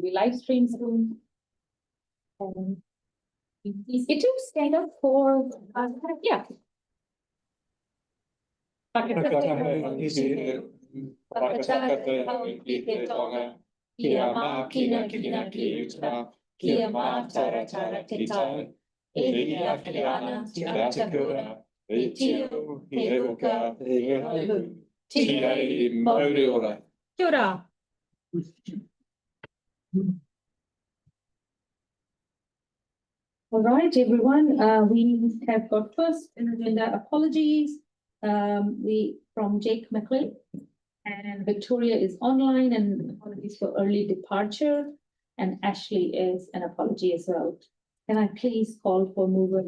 will be live streamed soon. Please get to stand up for, yeah. All right, everyone. We have got first an agenda apologies. From Jake McLean, and Victoria is online, and apologies for early departure. And Ashley is an apology as well. Can I please call for mover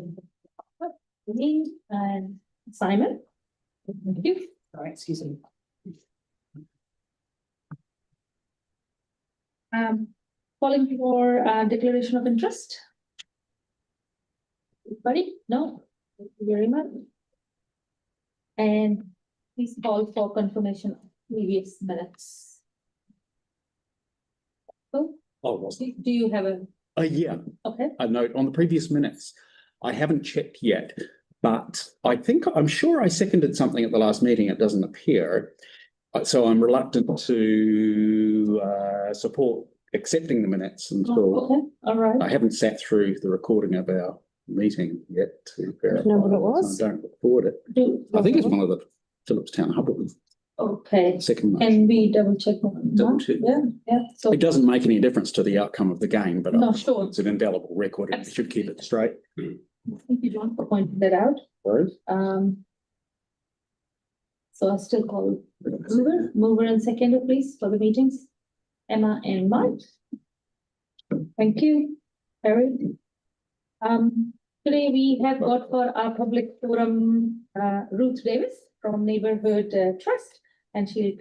and Simon? Thank you. All right, excuse me. Calling for declaration of interest. Anybody? No? Thank you very much. And please call for confirmation of previous minutes. So, do you have a? Yeah. Okay. A note on the previous minutes. I haven't checked yet, but I'm sure I seconded something at the last meeting. It doesn't appear. So I'm reluctant to support accepting the minutes until okay. All right. I haven't sat through the recording of our meeting yet to verify. Know what it was? I don't record it. I think it's one of the Phillipstown Hub. Okay. Second. Can we double check? Double check. Yeah. So it doesn't make any difference to the outcome of the game, but sure. It's an indelible record. We should keep it straight. Thank you, John, for pointing that out. Sorry. So I still call mover and seconder, please, for the meetings. Emma and Mike. Thank you, Harry. Today we have got for our public forum Ruth Davis from Neighborhood Trust, and she'll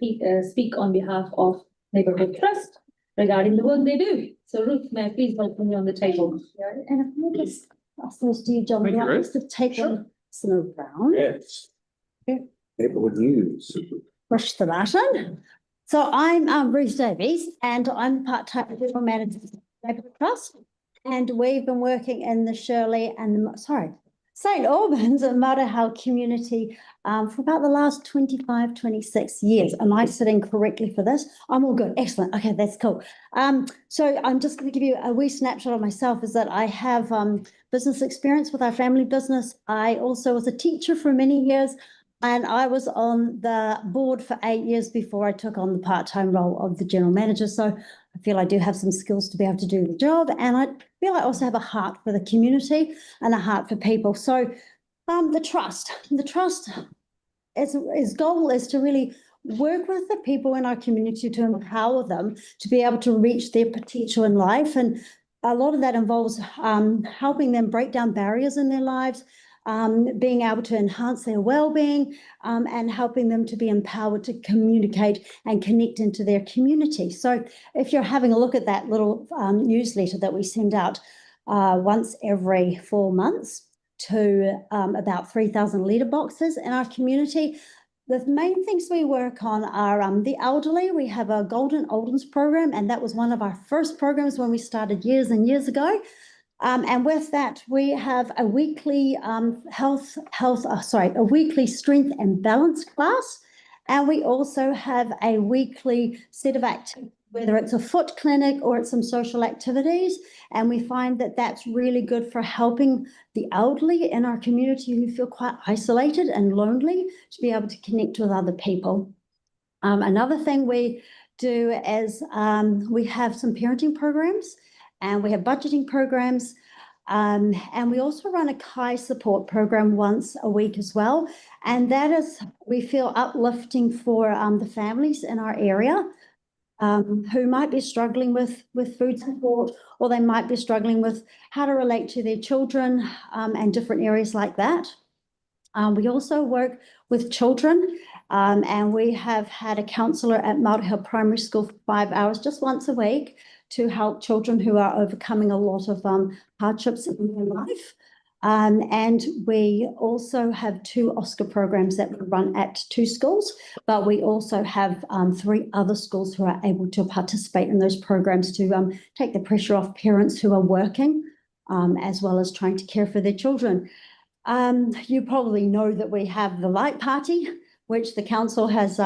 speak on behalf of Neighborhood Trust regarding the work they do. So Ruth, may I please welcome you on the table? And if I just ask those to you, John, would you like us to take them around? Yes. Okay. Neighborhood news. Push the button. So I'm Ruth Davies, and I'm part-time general manager of Neighborhood Trust. And we've been working in the Shirley and St. Albans and Marahau community for about the last 25, 26 years. Am I sitting correctly for this? I'm all good. Excellent. Okay, that's cool. So I'm just going to give you a wee snapshot of myself, is that I have business experience with our family business. I also was a teacher for many years, and I was on the board for 8 years before I took on the part-time role of the general manager. So I feel I do have some skills to be able to do the job, and I feel I also have a heart for the community and a heart for people. So the trust, its goal is to really work with the people in our community to empower them to be able to reach their potential in life. And a lot of that involves helping them break down barriers in their lives, being able to enhance their well-being, and helping them to be empowered to communicate and connect into their community. So if you're having a look at that little newsletter that we send out once every 4 months to about 3,000 litre boxes in our community, the main things we work on are the elderly. We have a Golden Oldens program, and that was one of our first programs when we started years and years ago. And with that, we have a weekly a weekly strength and balance class. And we also have a weekly set of activities, whether it's a foot clinic or it's some social activities. And we find that that's really good for helping the elderly in our community who feel quite isolated and lonely to be able to connect with other people. Another thing we do is we have some parenting programs, and we have budgeting programs, and we also run a Kai support program once a week as well. And that is, we feel, uplifting for the families in our area who might be struggling with food support, or they might be struggling with how to relate to their children and different areas like that. We also work with children, and we have had a counsellor at Marahau Primary School for 5 hours just once a week to help children who are overcoming a lot of hardships in their life. And we also have 2 Oscar programs that we run at 2 schools, but we also have 3 other schools who are able to participate in those programs to take the pressure off parents who are working, as well as trying to care for their children. You probably know that we have the Light Party, which the council has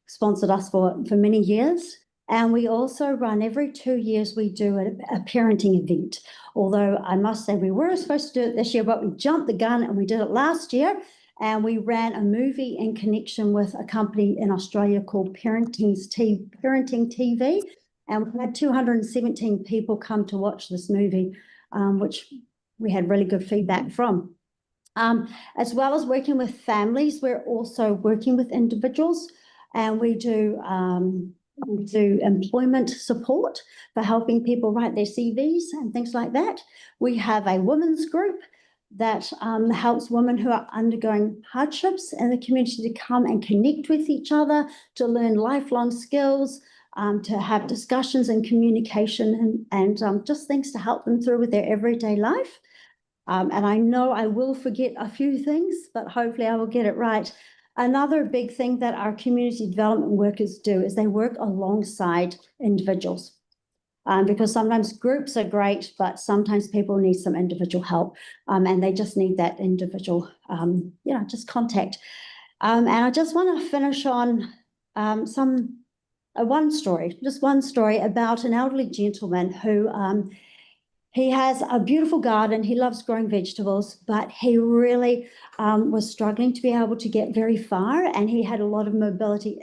sponsored us for many years. And we also run every 2 years, we do a parenting event. Although I must say we were supposed to do it this year, but we jumped the gun and we did it last year. And we ran a movie in connection with a company in Australia called Parenting TV. And we had 217 people come to watch this movie, which we had really good feedback from. As well as working with families, we're also working with individuals, and we do employment support for helping people write their CVs and things like that. We have a women's group that helps women who are undergoing hardships in the community to come and connect with each other, to learn lifelong skills, to have discussions and communication and just things to help them through with their everyday life. And I know I will forget a few things, but hopefully I will get it right. Another big thing that our community development workers do is they work alongside individuals. Because sometimes groups are great, but sometimes people need some individual help, and they just need that individual, just contact. And I just want to finish on one story about an elderly gentleman who he has a beautiful garden. He loves growing vegetables, but he really was struggling to be able to get very far, and he had a lot of mobility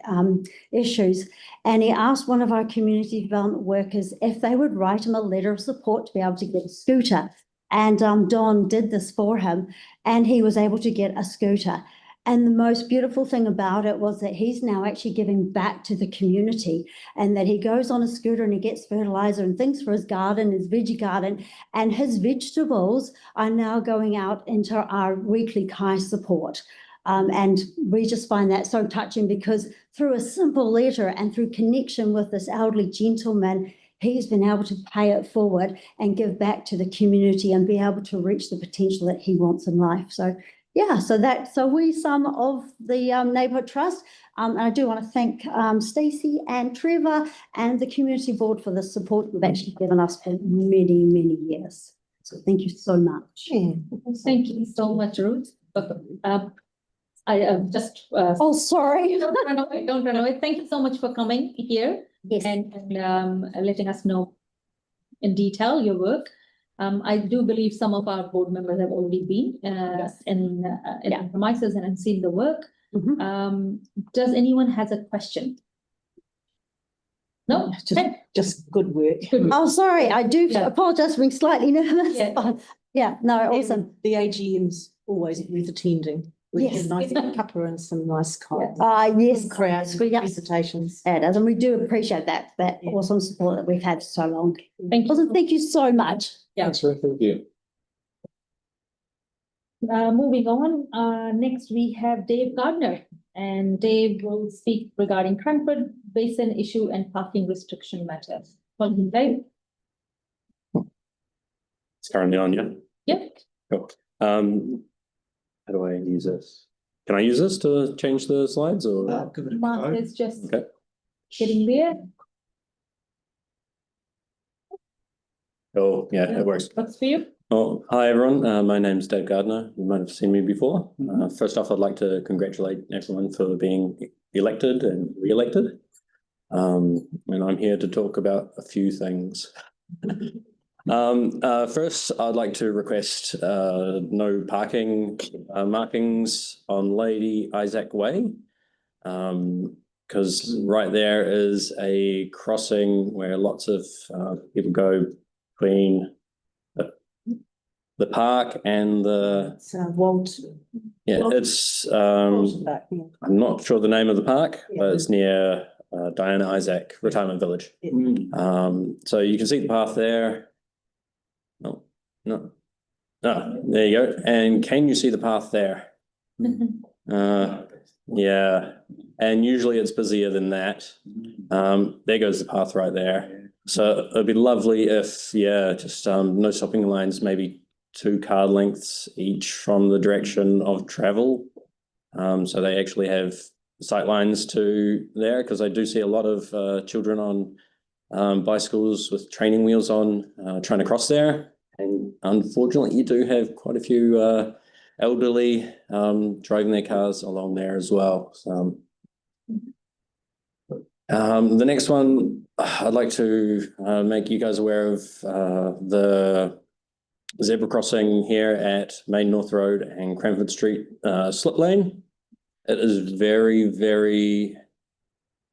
issues. And he asked one of our community development workers if they would write him a letter of support to be able to get a scooter. And Don did this for him, and he was able to get a scooter. And the most beautiful thing about it was that he's now actually giving back to the community, and that he goes on a scooter and he gets fertilizer and things for his garden, his veggie garden, and his vegetables are now going out into our weekly Kai support. And we just find that so touching, because through a simple letter and through connection with this elderly gentleman, he's been able to pay it forward and give back to the community and be able to reach the potential that he wants in life. So yeah, so we some of the Neighbourhood Trust. And I do want to thank Stacey and Trevor and the community board for the support you've actually given us for many, many years. So thank you so much. Thank you so much, Ruth. I just Oh, sorry. don't run away. Thank you so much for coming here. Yes. And letting us know in detail your work. I do believe some of our board members have already been in the premises and have seen the work. Does anyone has a question? No, just good work. Oh, sorry, I do apologise for being slightly nervous. Awesome. The AGM's always worth attending. We have nice cuppa and some nice cards. Yes, crowds, presentations. It is, and we do appreciate that awesome support that we've had for so long. Thank you. Thank you so much. Yeah. Thanks, Ruth. Thank you. Moving on, next we have Dave Gardner, and Dave will speak regarding Cranford Basin issue and parking restriction matters. Welcome, Dave. It's currently on, yeah? Yeah. Cool. How do I use this? Can I use this to change the slides or? Mark is just Okay. getting there. Oh, yeah, it works. What's for you? Oh, hi everyone. My name's Dave Gardner. You might have seen me before. First off, I'd like to congratulate everyone for being elected and re-elected. And I'm here to talk about a few things. First, I'd like to request no parking markings on Lady Isaac Way, because right there is a crossing where lots of people go between the park and the Walt. yeah. It's I'm not sure the name of the park, but it's near Diana Isaac Retirement Village. So you can see the path there. No, there you go. And can you see the path there? Yeah, and usually it's busier than that. There goes the path right there. So it'd be lovely if, just no stopping lines, maybe 2 car lengths each from the direction of travel. So they actually have sight lines to there, because I do see a lot of children on bicycles with training wheels on trying to cross there. And unfortunately, you do have quite a few elderly driving their cars along there as well. So, the next one, I'd like to make you guys aware of the zebra crossing here at Main North Road and Cranford Street slip lane. It is very, very,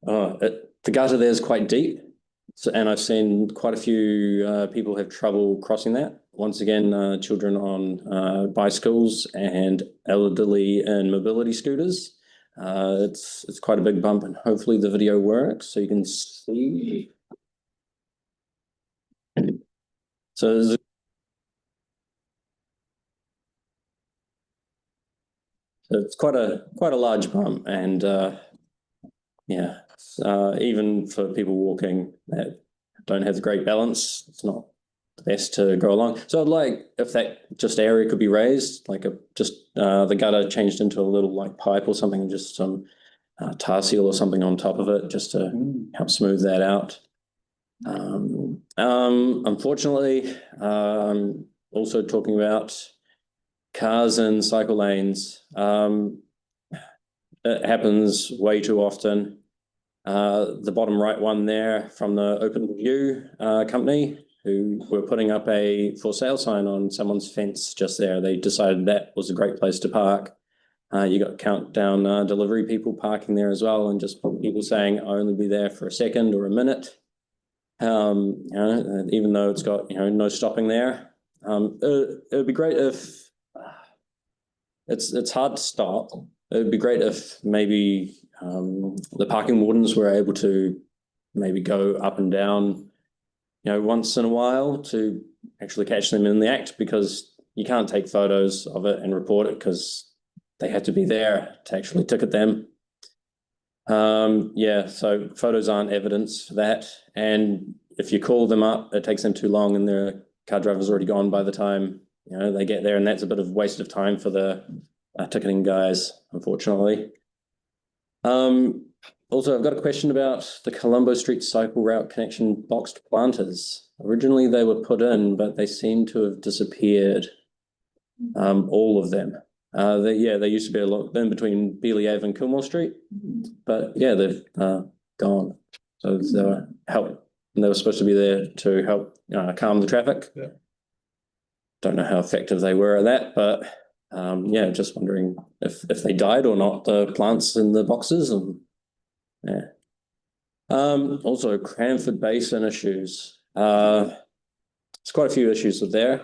the gutter there is quite deep. So, and I've seen quite a few people have trouble crossing that. Once again, children on bicycles and elderly in mobility scooters. It's quite a big bump, and hopefully the video works so you can see. So it's quite a large bump, and yeah, even for people walking that don't have the great balance, it's not the best to go along. So I'd like if that just area could be raised, like the gutter changed into a little like pipe or something, just some tar seal or something on top of it, just to help smooth that out. Unfortunately, I'm also talking about cars and cycle lanes. It happens way too often. The bottom right one there from the Open View company, who were putting up a for sale sign on someone's fence just there. They decided that was a great place to park. You got countdown delivery people parking there as well, and just people saying I'll only be there for a second or a minute. Even though it's got no stopping there. It would be great if it's hard to stop. It would be great if maybe the parking wardens were able to maybe go up and down, once in a while to actually catch them in the act, because you can't take photos of it and report it because they have to be there to actually ticket them. So photos aren't evidence for that. And if you call them up, it takes them too long and their car driver's already gone by the time they get there, and that's a bit of a waste of time for the ticketing guys, unfortunately. Also, I've got a question about the Colombo Street cycle route connection boxed planters. Originally, they were put in, but they seem to have disappeared. All of them. They used to be a lot in between Beeley Ave and Kilmore Street, but yeah, they've gone. So they were and they were supposed to be there to help calm the traffic. Yeah. Don't know how effective they were at that, but just wondering if they died or not, the plants in the boxes. And yeah. Also Cranford Basin issues. There's quite a few issues with there.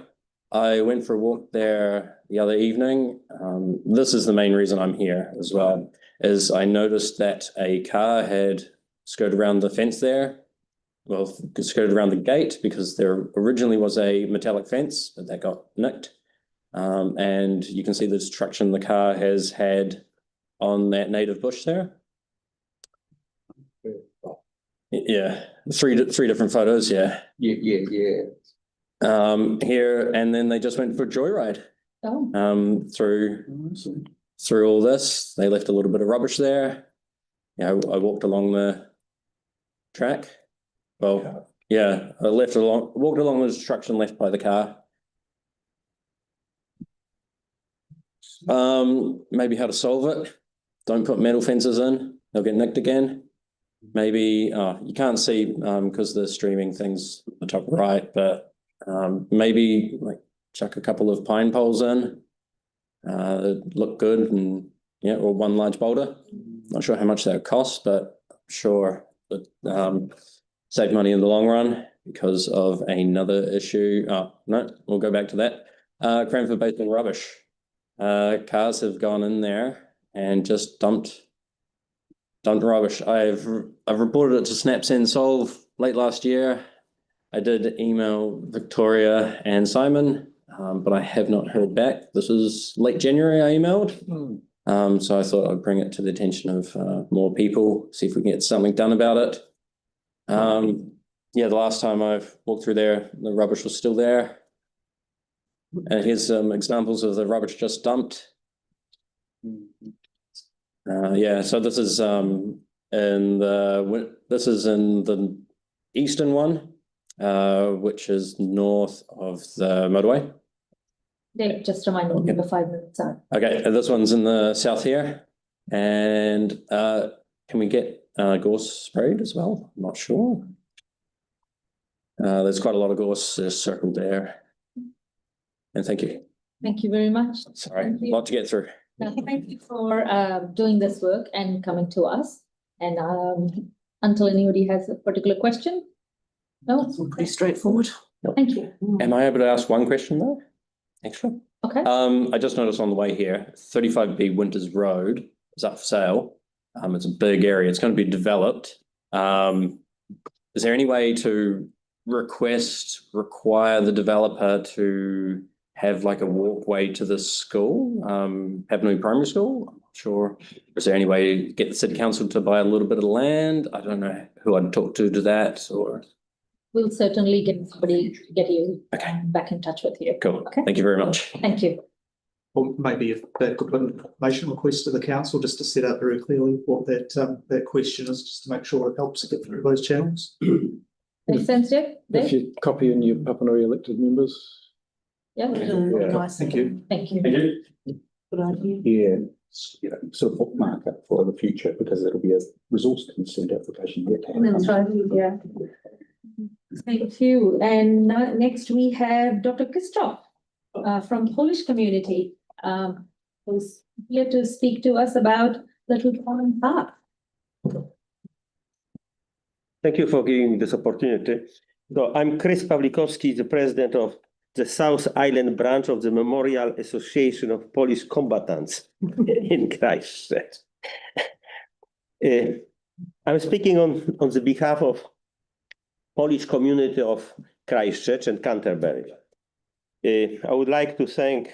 I went for a walk there the other evening. This is the main reason I'm here as well, is I noticed that a car had skirted around the fence there. Well, skirted around the gate, because there originally was a metallic fence, but that got nicked. And you can see the destruction the car has had on that native bush there. Yeah, three different photos. Yeah. Here, and then they just went for a joyride. Through all this. They left a little bit of rubbish there. I walked along the track. Well, yeah, I walked along the destruction left by the car. Maybe how to solve it. Don't put metal fences in. They'll get nicked again. Maybe, you can't see because the streaming thing's at the top right, but maybe like chuck a couple of pine poles in. Look good, and or one large boulder. Not sure how much that would cost, but I'm sure that save money in the long run because of another issue. Oh, no, we'll go back to that. Cranford Basin rubbish. Cars have gone in there and just dumped rubbish. I've reported it to Snaps and Solve late last year. I did email Victoria and Simon, but I have not heard back. This was late January I emailed. So I thought I'd bring it to the attention of more people, see if we can get something done about it. The last time I've walked through there, the rubbish was still there. And here's some examples of the rubbish just dumped. Yeah, so this is in the eastern one, which is north of the motorway. Dave, just remind me, the 5 minutes are. Okay, and this one's in the south here. And can we get gorse sprayed as well? I'm not sure. There's quite a lot of gorse circled there. And thank you. Thank you very much. Sorry, Thank a you. lot to get through. Thank you for doing this work and coming to us. And until anybody has a particular question? No? It's all pretty straightforward. Thank you. Am I able to ask one question though? Extra? Okay. I just noticed on the way here, 35B Winters Road is up for sale. It's a big area. It's going to be developed. Is there any way to require the developer to have like a walkway to the school, Papanui Primary School? I'm not sure. Is there any way to get the city council to buy a little bit of land? I don't know who I'd talk to that, or. We'll certainly get you back in touch with you. Cool. Okay. Thank you very much. Thank you. Or maybe if that could put an information request to the council, just to set out very clearly what that question is, just to make sure it helps get through those channels. Makes sense, Dave? If you copy in your Papanui elected members. Yeah. Nice. Thank you. Thank you. Good idea. Yeah, you know, sort of bookmark it for the future, because it'll be a resource consent application yet to have. That's right, yeah. Thank you. And next we have Dr. Christoph from Polish community, who's here to speak to us about Little Pond Park. Thank you for giving me this opportunity. So I'm Chris Pawlikowski, the president of the South Island branch of the Memorial Association of Polish Combatants in Christchurch. I'm speaking on the behalf of Polish community of Christchurch and Canterbury. I would like to thank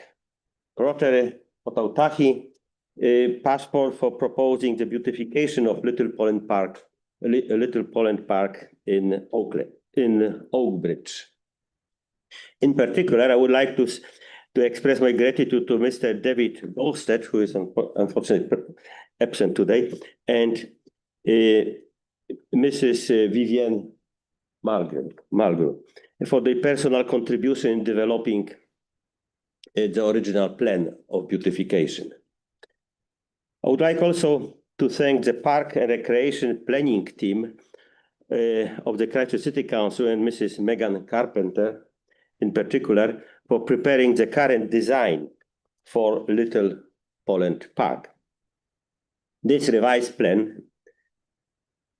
Rotary Otautahi Passport for proposing the beautification of Little Poland Park in Oakbridge. In particular, I would like to express my gratitude to Mr. David Bolstead, who is unfortunately absent today, and Mrs. Vivienne Malgrew for their personal contribution in developing the original plan of beautification. I would like also to thank the Park and Recreation Planning Team of the Christchurch City Council and Mrs. Megan Carpenter in particular for preparing the current design for Little Poland Park. This revised plan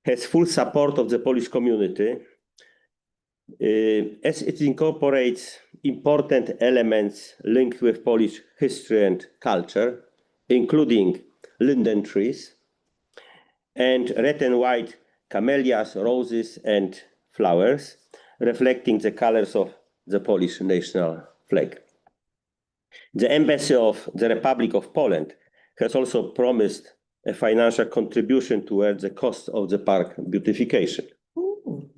has full support of the Polish community as it incorporates important elements linked with Polish history and culture, including linden trees and red and white camellias, roses, and flowers, reflecting the colors of the Polish national flag. The Embassy of the Republic of Poland has also promised a financial contribution towards the cost of the park beautification. Ooh.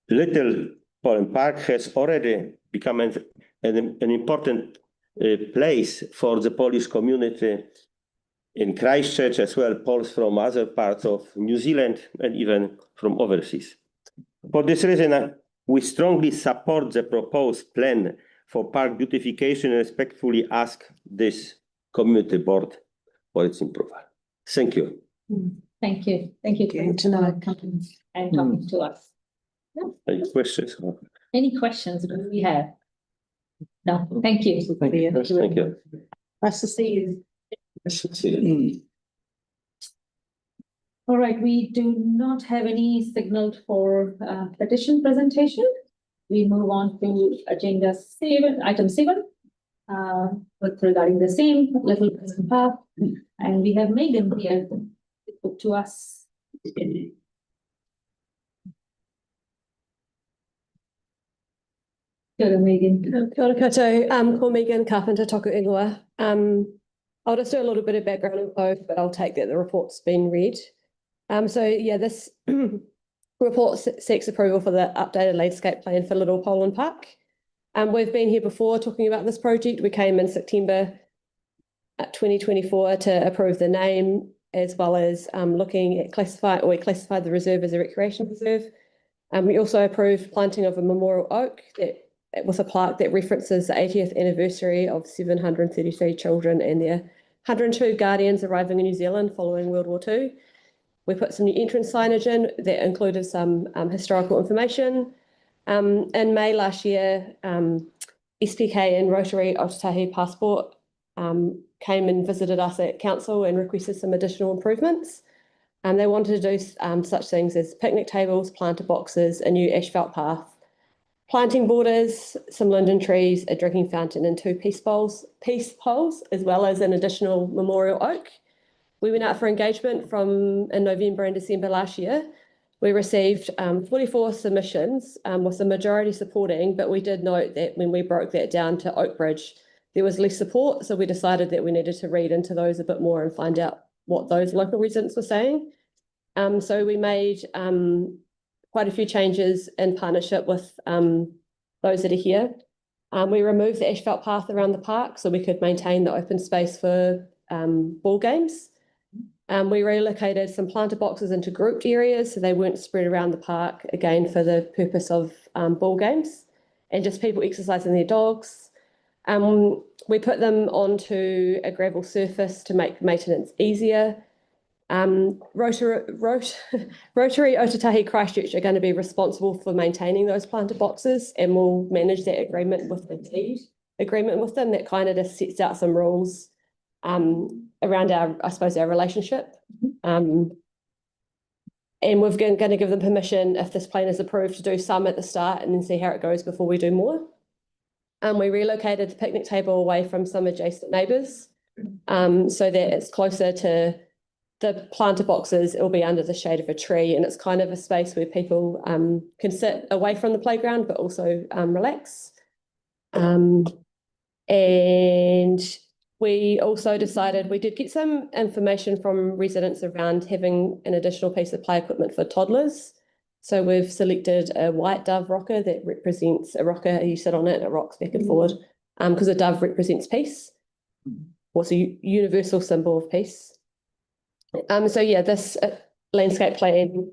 Little Poland Park has already become an important place for the Polish community in Christchurch, as well as Poles from other parts of New Zealand and even from overseas. For this reason, we strongly support the proposed plan for park beautification and respectfully ask this community board for its approval. Thank you. Thank you. Thank you Good to know. coming and talking to us. Any questions? Any questions do we have? No, thank you. Thank you. Thank you. Nice to see you. All right, we do not have any signaled for petition presentation. We move on to agenda 7, item 7, with regarding the same Little Poland Park, and we have Megan here to put to us. Good, Megan. Kia ora koutou, ko Megan Carpenter toku ingoa. I'll just do a little bit of background info, but I'll take that the report's been read. So yeah, this report seeks approval for the updated landscape plan for Little Poland Park. We've been here before talking about this project. We came in September 2024 to approve the name, as well as looking at we classified the reserve as a recreation reserve. We also approved planting of a memorial oak with a plaque that references the 80th anniversary of 733 children and their 102 guardians arriving in New Zealand following World War II. We put some new entrance signage in that included some historical information. In May last year, SPK and Rotary Aotearoa Passport came and visited us at council and requested some additional improvements. They wanted to do such things as picnic tables, planter boxes, a new asphalt path, planting borders, some linden trees, a drinking fountain, and 2 peace poles, as well as an additional memorial oak. We went out for engagement in November and December last year. We received 44 submissions, with the majority supporting, but we did note that when we broke that down to Oak Bridge, there was less support. So we decided that we needed to read into those a bit more and find out what those local residents were saying. So we made quite a few changes in partnership with those that are here. We removed the asphalt path around the park so we could maintain the open space for ball games. We relocated some planter boxes into grouped areas so they weren't spread around the park, again for the purpose of ball games and just people exercising their dogs. We put them onto a gravel surface to make maintenance easier. Rotary Aotearoa Christchurch are going to be responsible for maintaining those planter boxes, and we'll manage that agreement with the deed agreement with them. That kind of just sets out some rules around our relationship. And we're going to give them permission, if this plan is approved, to do some at the start and then see how it goes before we do more. We relocated the picnic table away from some adjacent neighbours so that it's closer to the planter boxes. It will be under the shade of a tree, and it's kind of a space where people can sit away from the playground but also relax. And we also decided we did get some information from residents around having an additional piece of play equipment for toddlers. So we've selected a white dove rocker that represents a rocker. You sit on it and it rocks back and forward because a dove represents peace. What's a universal symbol of peace. So yeah, this landscape plan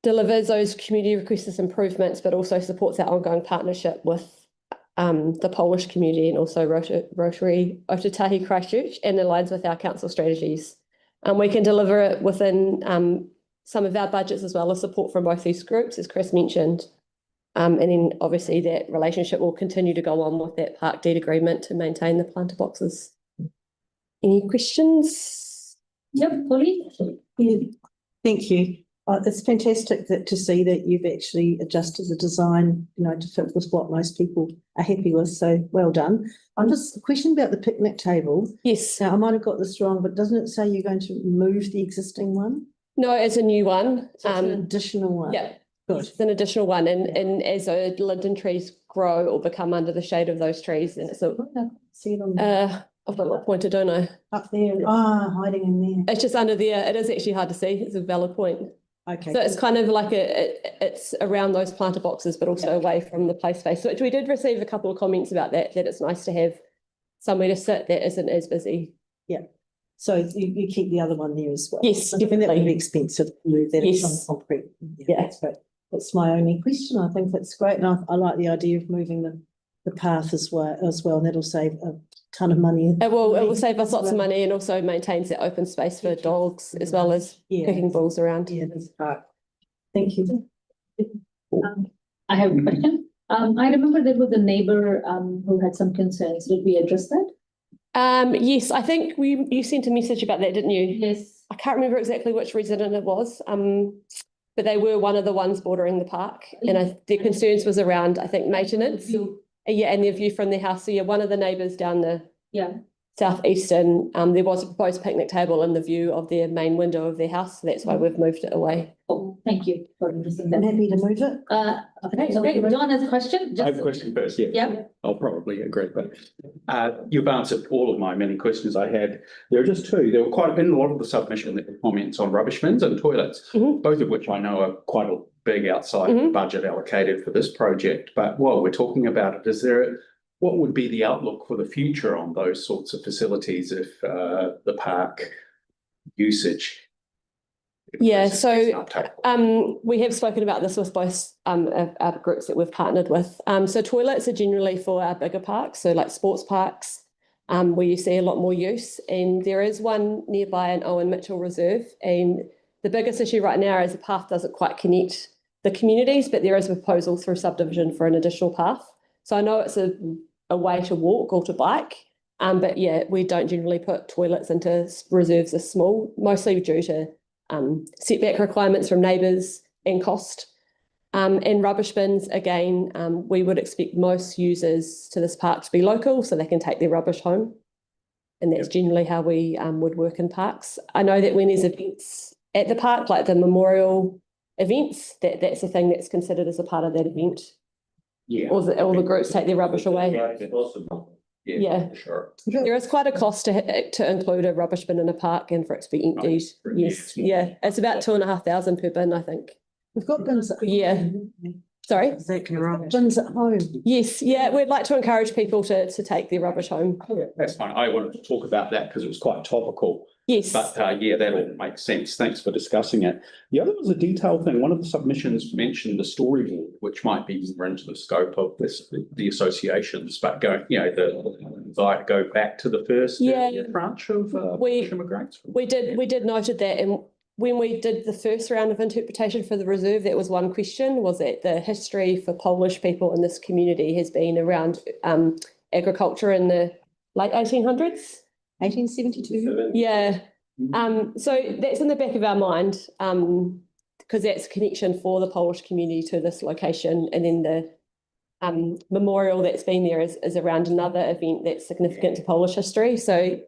delivers those community requested improvements, but also supports our ongoing partnership with the Polish community and also Rotary Aotearoa Christchurch, and aligns with our council strategies. We can deliver it within some of our budgets, as well as support from both these groups, as Chris mentioned. And then obviously that relationship will continue to go on with that park deed agreement to maintain the planter boxes. Any questions? Yep, Polly? Yeah, thank you. It's fantastic to see that you've actually adjusted the design, to fit with what most people are happy with. So well done. Just a question about the picnic table. Yes. Now, I might have got this wrong, but doesn't it say you're going to remove the existing one? No, it's a new one. So it's an additional one. Yeah. Good. It's an additional one, and as those linden trees grow or become under the shade of those trees, and it's See it on there. I've got a little pointer, don't I? Up there. Hiding in there. It's just under there. It is actually hard to see. It's a valid point. Okay. So it's kind of like it's around those planter boxes, but also away from the play space. So we did receive a couple of comments about that it's nice to have somewhere to sit that isn't as busy. Yeah. So you keep the other one there as well. Yes, I think that would definitely. be expensive to move that. Yes. It's on concrete. Yeah. That's great. That's my only question. I think that's great. And I like the idea of moving the path as well, and that'll save a ton of money. It will save us lots of money, and also maintains that open space for dogs as well as kicking balls around. Yeah, that's right. Thank you. I have a question. I remember there was a neighbour who had some concerns. Did we address that? Yes, I think you sent a message about that, didn't you? Yes. I can't remember exactly which resident it was, but they were one of the ones bordering the park, and their concerns was around, I think, maintenance. Yeah, and their view from their house. So yeah, one of the neighbours down the southeastern, there was a proposed picnic table in the view of their main window of their house. So that's why we've moved it away. Oh, thank you for addressing I'm that. happy to move it. Okay, John has a question. I have a question first, yeah. Yep. I'll probably agree, but you've answered all of my many questions I had. There are just two. There were quite a lot of the submission that were comments on rubbish bins and toilets, both of which I know are quite big outside of the budget allocated for this project. But while we're talking about it, what would be the outlook for the future on those sorts of facilities if the park usage? Yeah, so we have spoken about this with both our groups that we've partnered with. So toilets are generally for our bigger parks, so like sports parks, where you see a lot more use. And there is one nearby in Owen Mitchell Reserve. And the biggest issue right now is the path doesn't quite connect the communities, but there is a proposal through subdivision for an additional path. So I know it's a way to walk or to bike, but yeah, we don't generally put toilets into reserves this small, mostly due to setback requirements from neighbours and cost. And rubbish bins, again, we would expect most users to this park to be local, so they can take their rubbish home. And that's generally how we would work in parks. I know that when there's events at the park, like the memorial events, that's the thing that's considered as a part of that event. Yeah. All the groups take their rubbish away. Yeah, sure. There is quite a cost to include a rubbish bin in a park and for it to be emptied. Yes, yeah, it's about 2,500 per bin, I think. We've got bins at home. Yeah. Sorry? Exactly right. Bins at home. Yes, yeah, we'd like to encourage people to take their rubbish home. That's fine. I wanted to talk about that because it was quite topical. Yes. But yeah, that all makes sense. Thanks for discussing it. The other was a detail thing. One of the submissions mentioned the storyboard, which might be more into the scope of the associations, but go back to the first branch of immigrants. We did noted that, and when we did the first round of interpretation for the reserve, that was one question, was that the history for Polish people in this community has been around agriculture in the late 1800s. 1872. Yeah. So that's in the back of our mind, because that's a connection for the Polish community to this location. And then the memorial that's been there is around another event that's significant to Polish history. So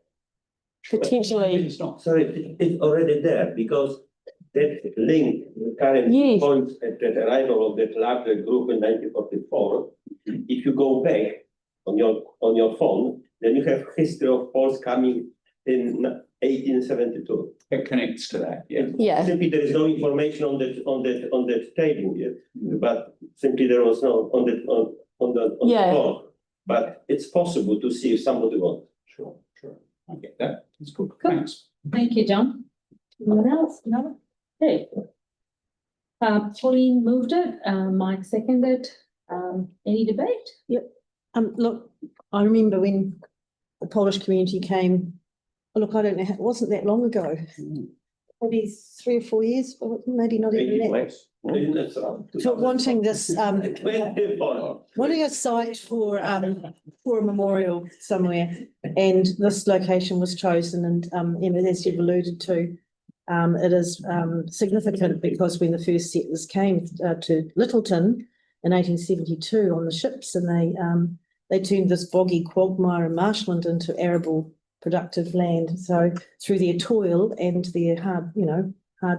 potentially. Sorry, it's already there because that link, the current points at the arrival of that larger group in 1944. If you go back on your phone, then you have history of Poles coming in 1872. It connects to that, yeah. Yeah. Simply there is no information on that table yet, but simply there was no on the phone. But it's possible to see if somebody wants. Sure. I get that. That's good. Thanks. Thank you, John. Anyone else? No? Okay. Pauline moved it, Mike seconded. Any debate? Yep. Look, I remember when the Polish community came. Look, I don't know. It wasn't that long ago. Maybe 3 or 4 years, or maybe not even that. So wanting this, wanting a site for a memorial somewhere, and this location was chosen. And Emma, as you've alluded to, it is significant because when the first settlers came to Littleton in 1872 on the ships, and they turned this boggy quagmire and marshland into arable productive land. So through their toil and their hard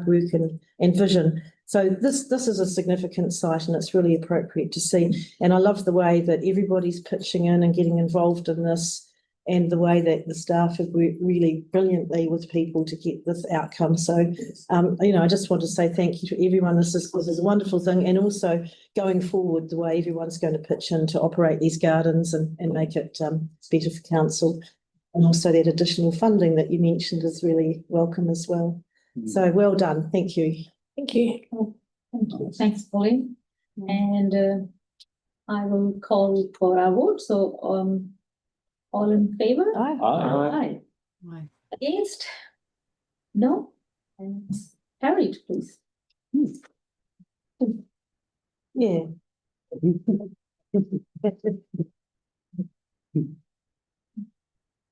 work and vision. So this is a significant site, and it's really appropriate to see. And I love the way that everybody's pitching in and getting involved in this, and the way that the staff have worked really brilliantly with people to get this outcome. So, I just want to say thank you to everyone. This is a wonderful thing. And also going forward, the way everyone's going to pitch in to operate these gardens and make it better for council. And also that additional funding that you mentioned is really welcome as well. So well done. Thank you. Thank you. Thank you. Thanks, Pauline. And I will call for our vote. So all in favour? Aye. Aye. Against? No? And it's carried, please. Yeah.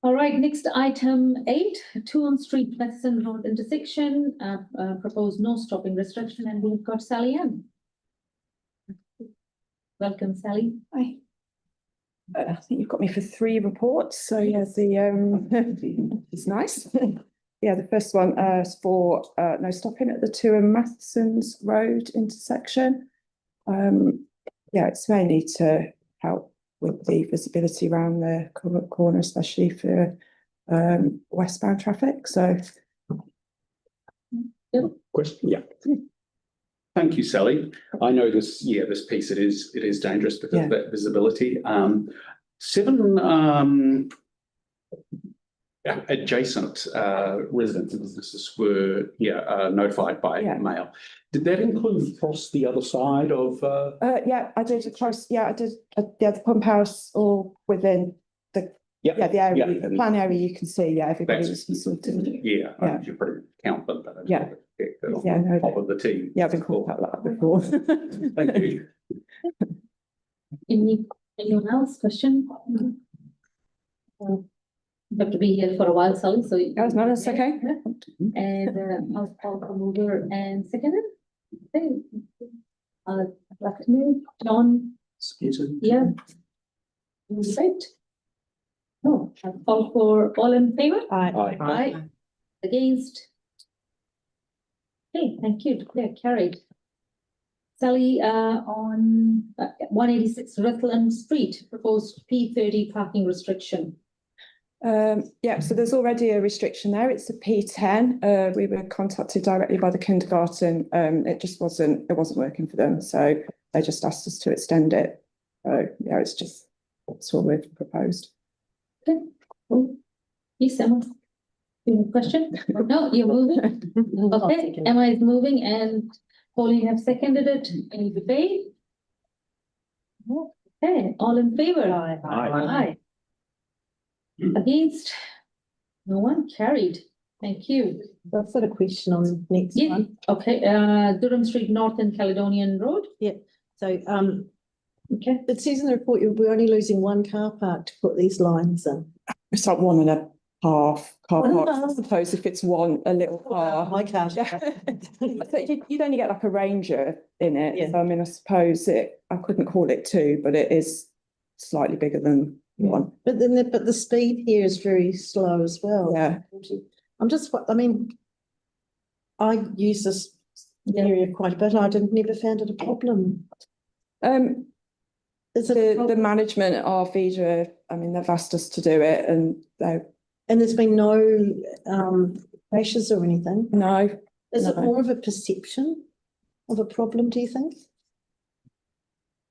All right, next item 8, 2 on Street Pleasant Road intersection, proposed no stopping restriction, and we've got Sally Ann. Welcome, Sally. Hi. I think you've got me for 3 reports. So yeah, it's nice. Yeah, the first one is for no stopping at the 2 and Matheson's Road intersection. Yeah, it's mainly to help with the visibility around the corner, especially for westbound traffic. So question, yeah. Thank you, Sally. I know this, this piece, it is dangerous because of that visibility. 7 adjacent residents and businesses were notified by mail. Did that include across the other side of? Yeah, I did across. Yeah, I did. The pump house or within the the area, the plan area. You can see. Yeah, everybody was consulted. Yeah, you probably count them. But no, top of the team. Yeah, I've been called that before. Thank you. Anyone else? Question? You have to be here for a while, Sally, so. No, that's okay. And I'll call the mover and seconder. Okay. I'd like to move, John. Yeah. Right. No, I'll call for all in favor? Aye. Aye. Against? Okay, thank you. Declare carried. Sally, on 186 Rutland Street, proposed P30 parking restriction. Yeah, so there's already a restriction there. It's a P10. We were contacted directly by the kindergarten. It just wasn't working for them, so they just asked us to extend it. So yeah, that's what we've proposed. Okay, cool. Yes, Emma. You have a question? No, you're moving. Okay, Emma is moving and Pauline have seconded it. Any debate? Okay, all in favor? Aye. Against? No one. Carried. Thank you. I've got a question on the next one. Okay, Durham Street North and Caledonian Road. So, okay. It says in the report we're only losing 1 car park to put these lines in. It's like 1.5 car parks, I suppose, if it's a little car. My car. So you'd only get like a Ranger in it. So I mean, I suppose I couldn't call it 2, but it is slightly bigger than 1. But then the speed here is very slow as well. Yeah. I use this area quite a bit. I never found it a problem. Is it The management at our Vida, I mean, they've asked us to do it, and there's been no crashes or anything? No. Is it more of a perception of a problem, do you think?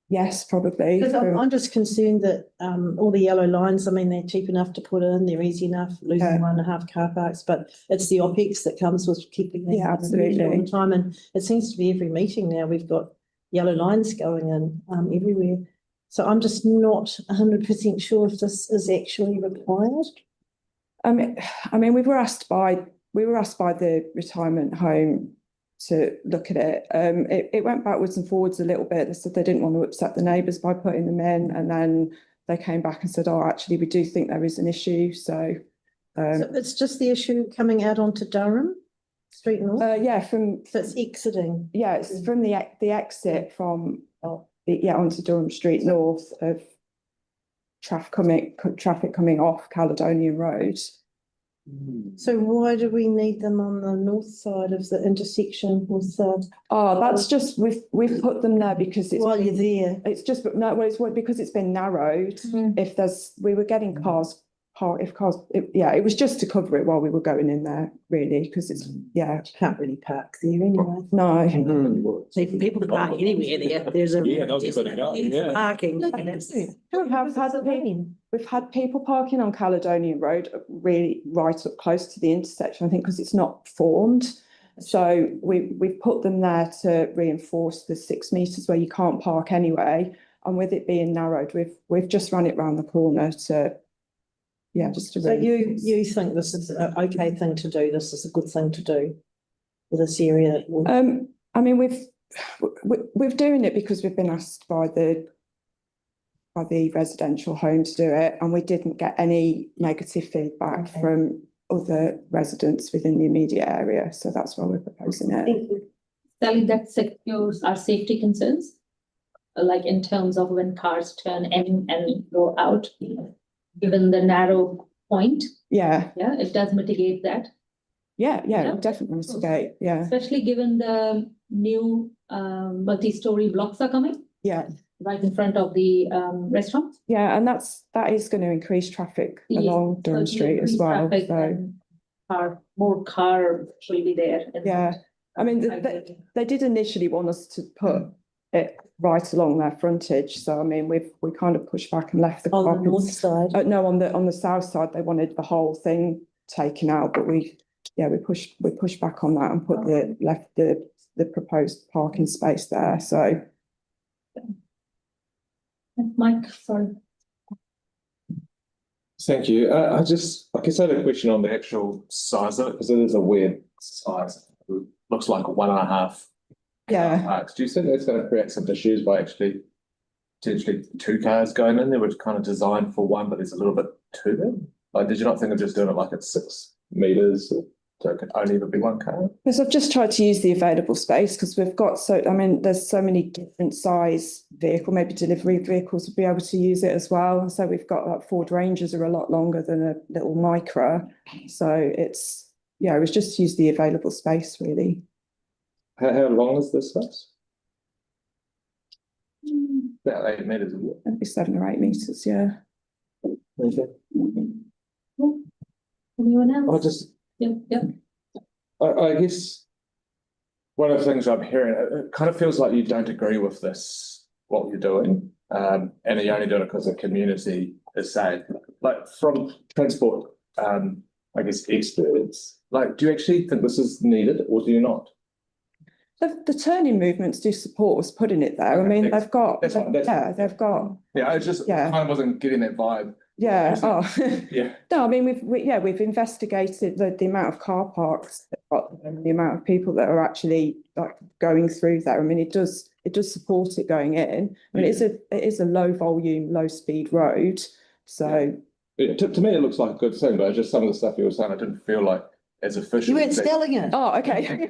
Yes, probably. Because I'm just concerned that all the yellow lines, I mean, they're cheap enough to put in, they're easy enough, losing 1.5 car parks, but it's the OPEX that comes with keeping them absolutely all the time. And it seems to be every meeting now we've got yellow lines going in everywhere. So I'm just not 100% sure if this is actually required. I mean, we were asked by the retirement home to look at it. It went backwards and forwards a little bit. They said they didn't want to upset the neighbours by putting them in, and then they came back and said, "Oh, actually, we do think there is an issue." So it's just the issue coming out onto Durham Street North. So it's exiting. Yeah, it's from the exit from onto Durham Street North of traffic coming off Caledonian Road. So why do we need them on the north side of the intersection with the? Oh, that's just we've put them there because it's while you're there. It's just it's because it's been narrowed. If we were getting cars it was just to cover it while we were going in there, really, because it's can't really park there anyway. No. People can park anywhere there. There's a parking. We've had people parking on Caledonian Road really right up close to the intersection, I think, because it's not formed. So we've put them there to reinforce the 6 meters where you can't park anyway. And with it being narrowed, we've just run it round the corner to. So you think this is an okay thing to do? This is a good thing to do for this area? I mean, we're doing it because we've been asked by the residential home to do it, and we didn't get any negative feedback from other residents within the immediate area. So that's why we're proposing it. Thank you. Sally, that secures our safety concerns, like in terms of when cars turn in and go out. Given the narrow point. It does mitigate that. It definitely mitigate. Especially given the new multi-story blocks are coming. Right in front of the restaurant. And that is going to increase traffic along Durham Street as well. So more car will be there. I mean, they did initially want us to put it right along their frontage, so I mean, we kind of pushed back and left the On the carpets. north side. No, on the south side, they wanted the whole thing taken out, but we pushed back on that and left the proposed parking space there, so. Mike, sorry. Thank you. I guess I had a question on the actual size of it, because it is a weird size. It looks like 1.5 Yeah. parks. Do you think that's going to create some issues by actually potentially 2 cars going in there, which kind of designed for 1, but there's a little bit too big? Like, did you not think of just doing it like at 6 meters, so it could only ever be 1 car? Because I've just tried to use the available space, because we've got there's so many different size vehicle, maybe delivery vehicles would be able to use it as well. So we've got like Ford Rangers are a lot longer than a little Micra. So it was just use the available space really. How long is this space? About 8 meters, isn't it? Maybe 7 or 8 meters, yeah. Okay. Anyone else? Yeah. I guess one of the things I'm hearing, it kind of feels like you don't agree with this, what you're doing, and you only do it because the community is saying, like from transport, I guess experts, like, do you actually think this is needed or do you not? The turning movements do support us putting it there. I mean, they've got. Yeah, I just kind of wasn't getting that vibe. Yeah. Oh. Yeah. No, I mean we've investigated the amount of car parks, the amount of people that are actually like going through there. I mean, it does support it going in. I mean, it is a low volume, low speed road. So to me, it looks like a good thing, but just some of the stuff you were saying, I didn't feel like as efficient. You weren't spelling it. Oh, okay.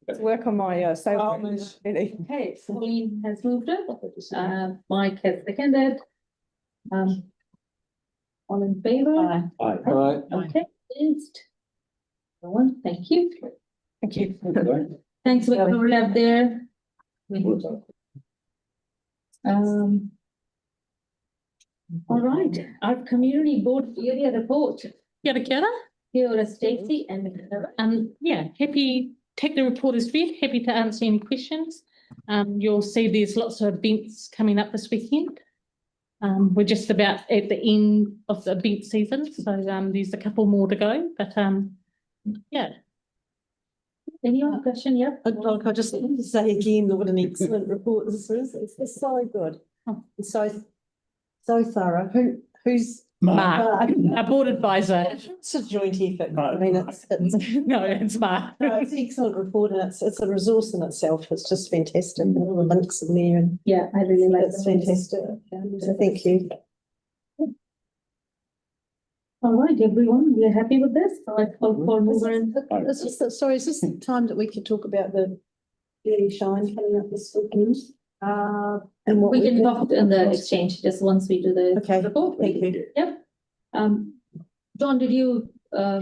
To work on my sales. Really. Okay, Pauline has moved it. Mike has seconded. All in favor? Aye. Okay, against? No one, thank you. Thank you. Thanks for overlap there. All right, our community board area report. Kia ora. Here are Stacey and Yeah, happy, take the report as read, happy to answer any questions. You'll see there's lots of events coming up this weekend. We're just about at the end of the event season, so there's a couple more to go, but yeah. Any other question? Yeah. I just want to say again, what an excellent report this is. It's so good. It's so thorough. Who's Mark, our board advisor. It's a joint effort. I mean, it's No, it's Mark. no, it's an excellent report, and it's a resource in itself. It's just fantastic. And all the links in there, and Yeah, I really like it's fantastic. So thank you. All right, everyone, we're happy with this. So I call for mover and It's just that, sorry, is this the time that we could talk about the Beauty Shine coming up this weekend? And what we can did? talk in the exchange just once we do the Okay, report. thank you. Yep. John, did you I'll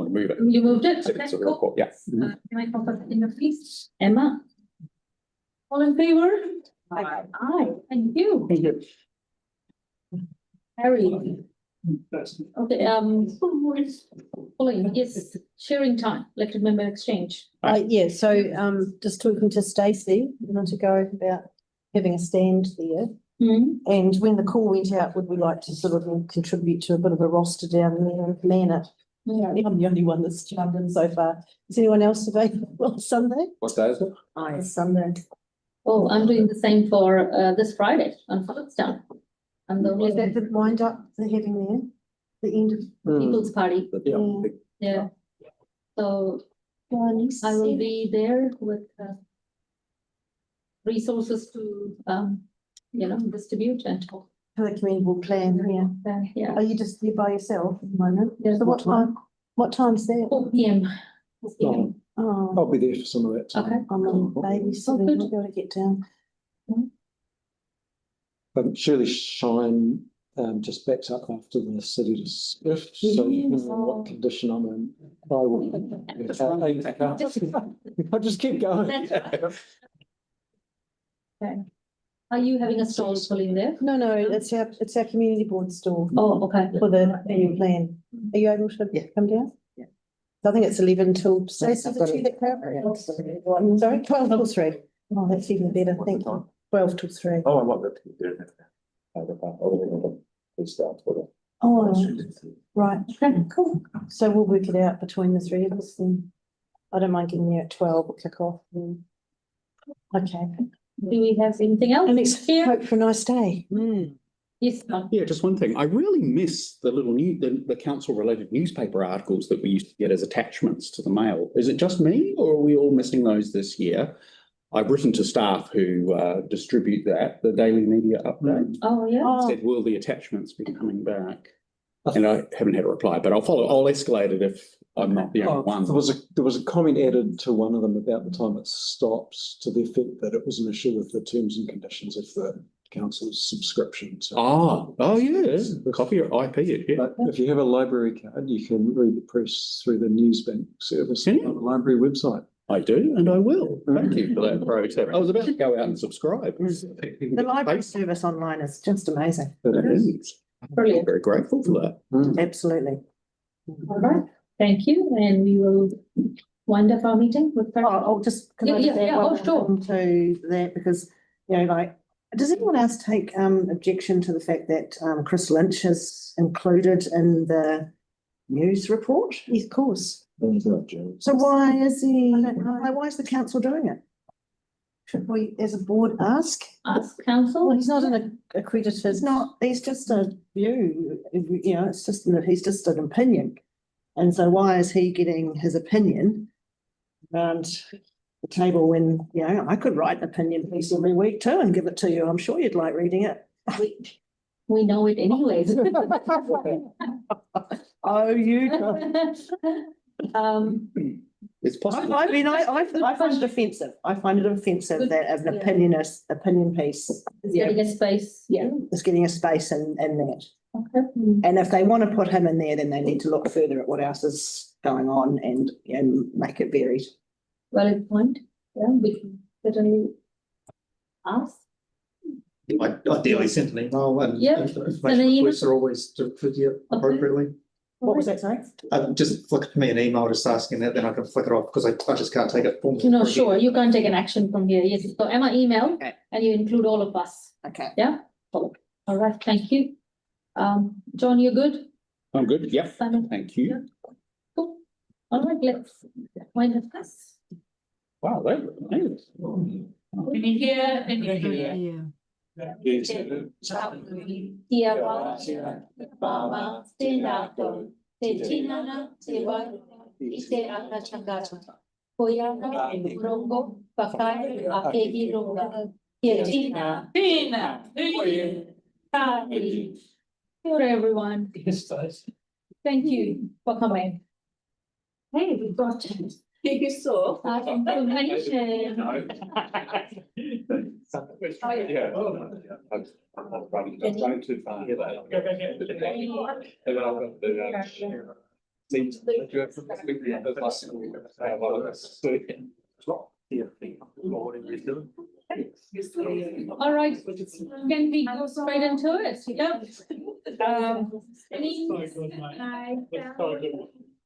move it. you moved it? So Okay, it's a cool. report, yeah. Can I call for the please? Emma? All in favor? Aye. Aye, thank you. Thank you. Harry. Okay, Pauline, yes, sharing time, elected member exchange. Yeah, so just talking to Stacey a minute ago about having a stand there. And when the call went out, would we like to sort of contribute to a bit of a roster down there and plan it? Yeah. I'm the only one that's jumped in so far. Is anyone else available on Sunday? What day is it? It's Sunday. Oh, I'm doing the same for this Friday on Foxtown. I'm the Is that only the wind up they're having there? The end of. People's Party, Yeah. yeah. So I will be there with resources to distribute and talk. For the community plan, yeah. Yeah, Are you just there by yourself at the moment? Yeah. So what time? What time's there? 4 p.m. this evening. Oh, I'll be there for some of that time. Okay. I'm on babysitting. good. I've got to get down. Surely Shine just backs up after the city to Swift, so you know what condition I'm in. I will. I'll just keep going. That's right. Okay. Are you having a stall in there? No, it's our community board store Oh, okay. for the annual plan. Are you able to come down? Yeah. I think it's 11 till, Stacey, did you that clarify? Sorry, 12 till 3. Oh, that's even better, thank you. 12 till 3. Oh, I want that to be there. Oh, right, okay, cool. So we'll work it out between the three of us then. I don't mind getting there at 12, we'll kick off. Okay, Do we have anything else? and let's hope for a nice day. Yes, Mark. Yeah, just one thing. I really miss the little the council related newspaper articles that we used to get as attachments to the mail. Is it just me or are we all missing those this year? I've written to staff who distribute the daily media update. Oh, yeah. Said, will the attachments be coming back? And I haven't had a reply, but I'll escalate it if I'm not the only one. There was a comment added to one of them about the time it stops, to the effect that it was an issue with the terms and conditions of the council's subscription. So Yes, copy your IP it, yeah. but if you have a library card, you can read the press through the Newsbank service Can on you? the library website. I do, and I will. Thank you for that pro tip. I was about to go out and subscribe. The library service online is just amazing. It is. Brilliant. Very grateful for that. Absolutely. All right. Thank you. And we will wind up our meeting with. I'll just, can I just add Oh, one sure. thing to that, because, you know, like, does anyone else take objection to the fact that Chris Lynch is included in the news report? Yes, of course. So why is he, why is the council doing it? Should we, as a board, ask? Ask council. Well, he's not an accredited, he's just a view, you know, it's just, he's just an opinion. And so why is he getting his opinion around the table when, you know, I could write an opinion piece every week too and give it to you. I'm sure you'd like reading it. We know it anyways. Oh, you. It's possible. I mean, I find it offensive. I find it offensive that an opinion piece Getting a space, yeah. is getting a space in that. Okay. And if they want to put him in there, then they need to look further at what else is going on and make it varied. Valid point. Yeah, we can certainly ask. Ideally send an email and Yeah, information send an email. requests are always directed here appropriately. What was that, sorry? Just flick me an email just asking that, then I can flick it off because I just can't take it formally. No, sure, you can't take an action from here. Yes, so Emma email Okay. and you include all of us. Okay. Yeah? All right, thank you. John, you're good? I'm good. Yep. Simon? Thank you. Cool. All right, let's wind up this. Wow, that was nice. Can you hear? Can you hear? Sure, everyone. Thank you for coming. Hey, we got You saw. information. Running too far. All right, can we go straight into it? Yep.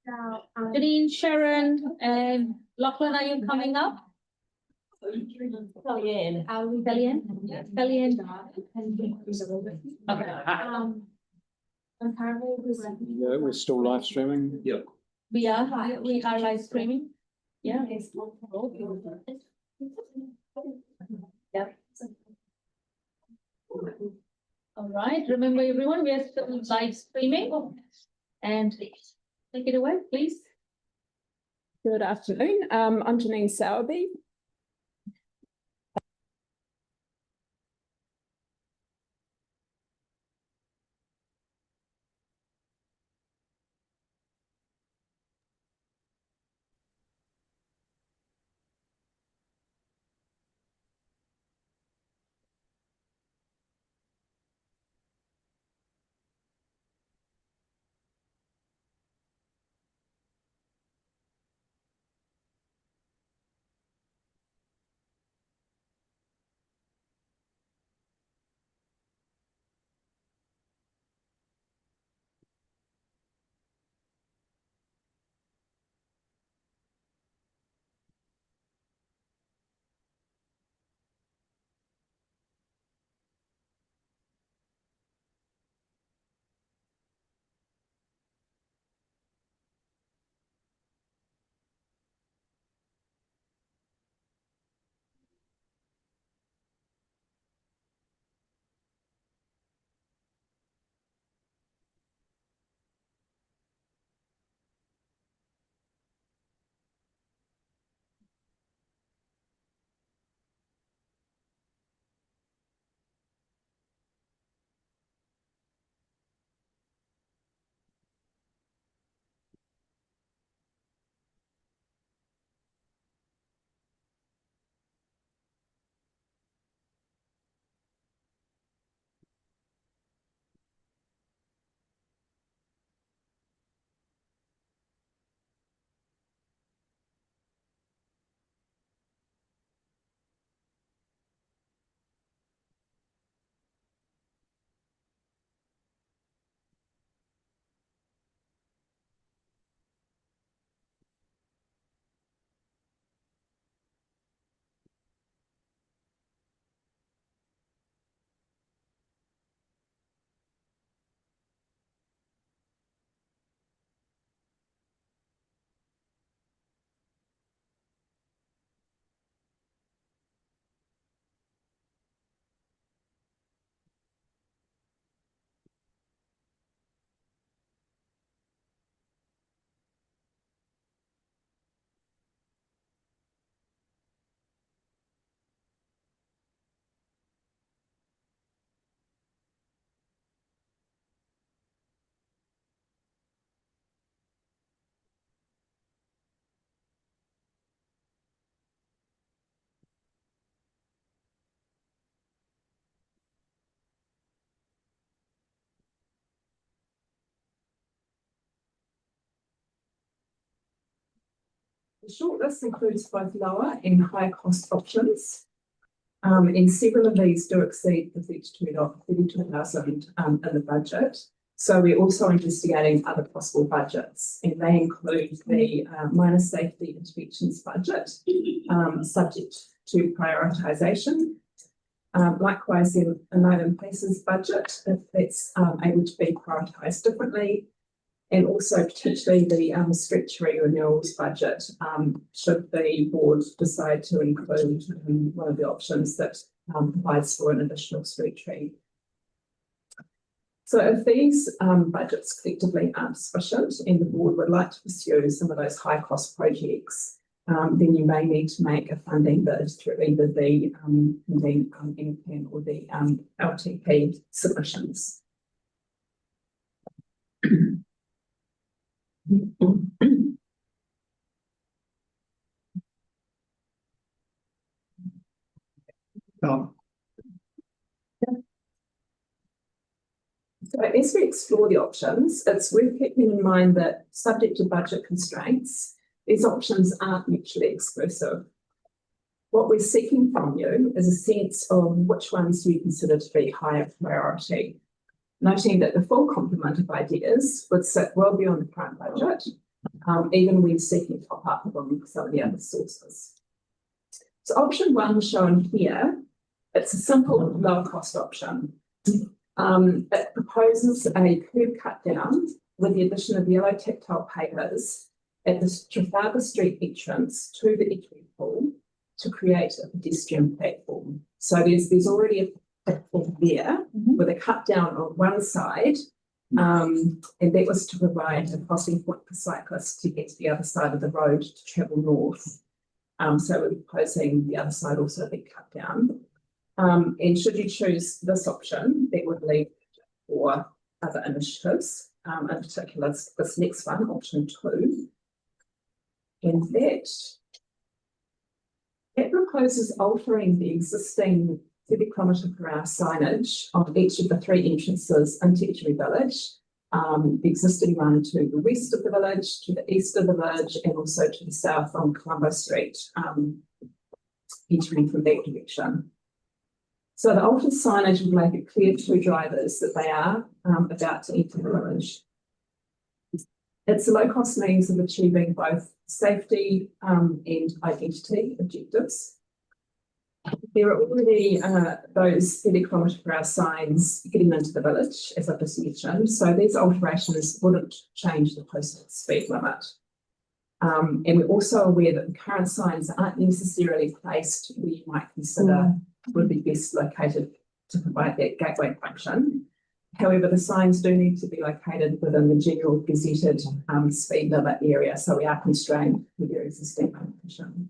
Janine, Sharon, and Lachlan, are you coming up? Kellyanne. Kellyanne? Kellyanne. Okay. Yeah, we're still live streaming. Yeah. We are live streaming. Yeah. Yep. All right, remember everyone, we are still live streaming. And take it away, please. Good afternoon. I'm Janine Sowerby. The shortlist includes both lower and higher cost options. And several of these do exceed the 32,000 in the budget. So we're also investigating other possible budgets, and they include the minor safety interventions budget, subject to prioritisation. Likewise, the unknown places budget, if that's able to be prioritised differently, and also potentially the street tree renewals budget, should the board decide to include one of the options that provides for an additional street tree. So if these budgets collectively aren't sufficient and the board would like to pursue some of those high cost projects, then you may need to make a funding bid through either the NPAN or the LTP submissions. So as we explore the options, it's worth keeping in mind that subject to budget constraints, these options aren't mutually exclusive. What we're seeking from you is a sense of which ones you consider to be higher priority, noting that the full complement of ideas would sit well beyond the current budget, even when seeking top up from some of the other sources. So option one shown here, it's a simple lower cost option. It proposes a curb cut down with the addition of yellow tactile pavers at the Trafalgar Street entrance to the Eatery Pool to create a pedestrian platform. So there's already a platform there with a cut down on one side, and that was to provide a crossing point for cyclists to get to the other side of the road to travel north. So we're proposing the other side also be cut down. And should you choose this option, that would leave for other initiatives, in particular this next one, option 2. And that proposes altering the existing 30 kilometre per hour signage on each of the 3 entrances into Eatery Village. The existing one to the west of the village, to the east of the village, and also to the south on Colombo Street, entering from that direction. So the altered signage will make it clear to drivers that they are about to enter the village. It's a low-cost means of achieving both safety and identity objectives. There are already those 30 kilometre per hour signs getting into the village, as I just mentioned, so these alterations wouldn't change the posted speed limit. And we're also aware that the current signs aren't necessarily placed where you might consider would be best located to provide that gateway function. However, the signs do need to be located within the general gazetted speed limit area, so we are constrained with their existing location.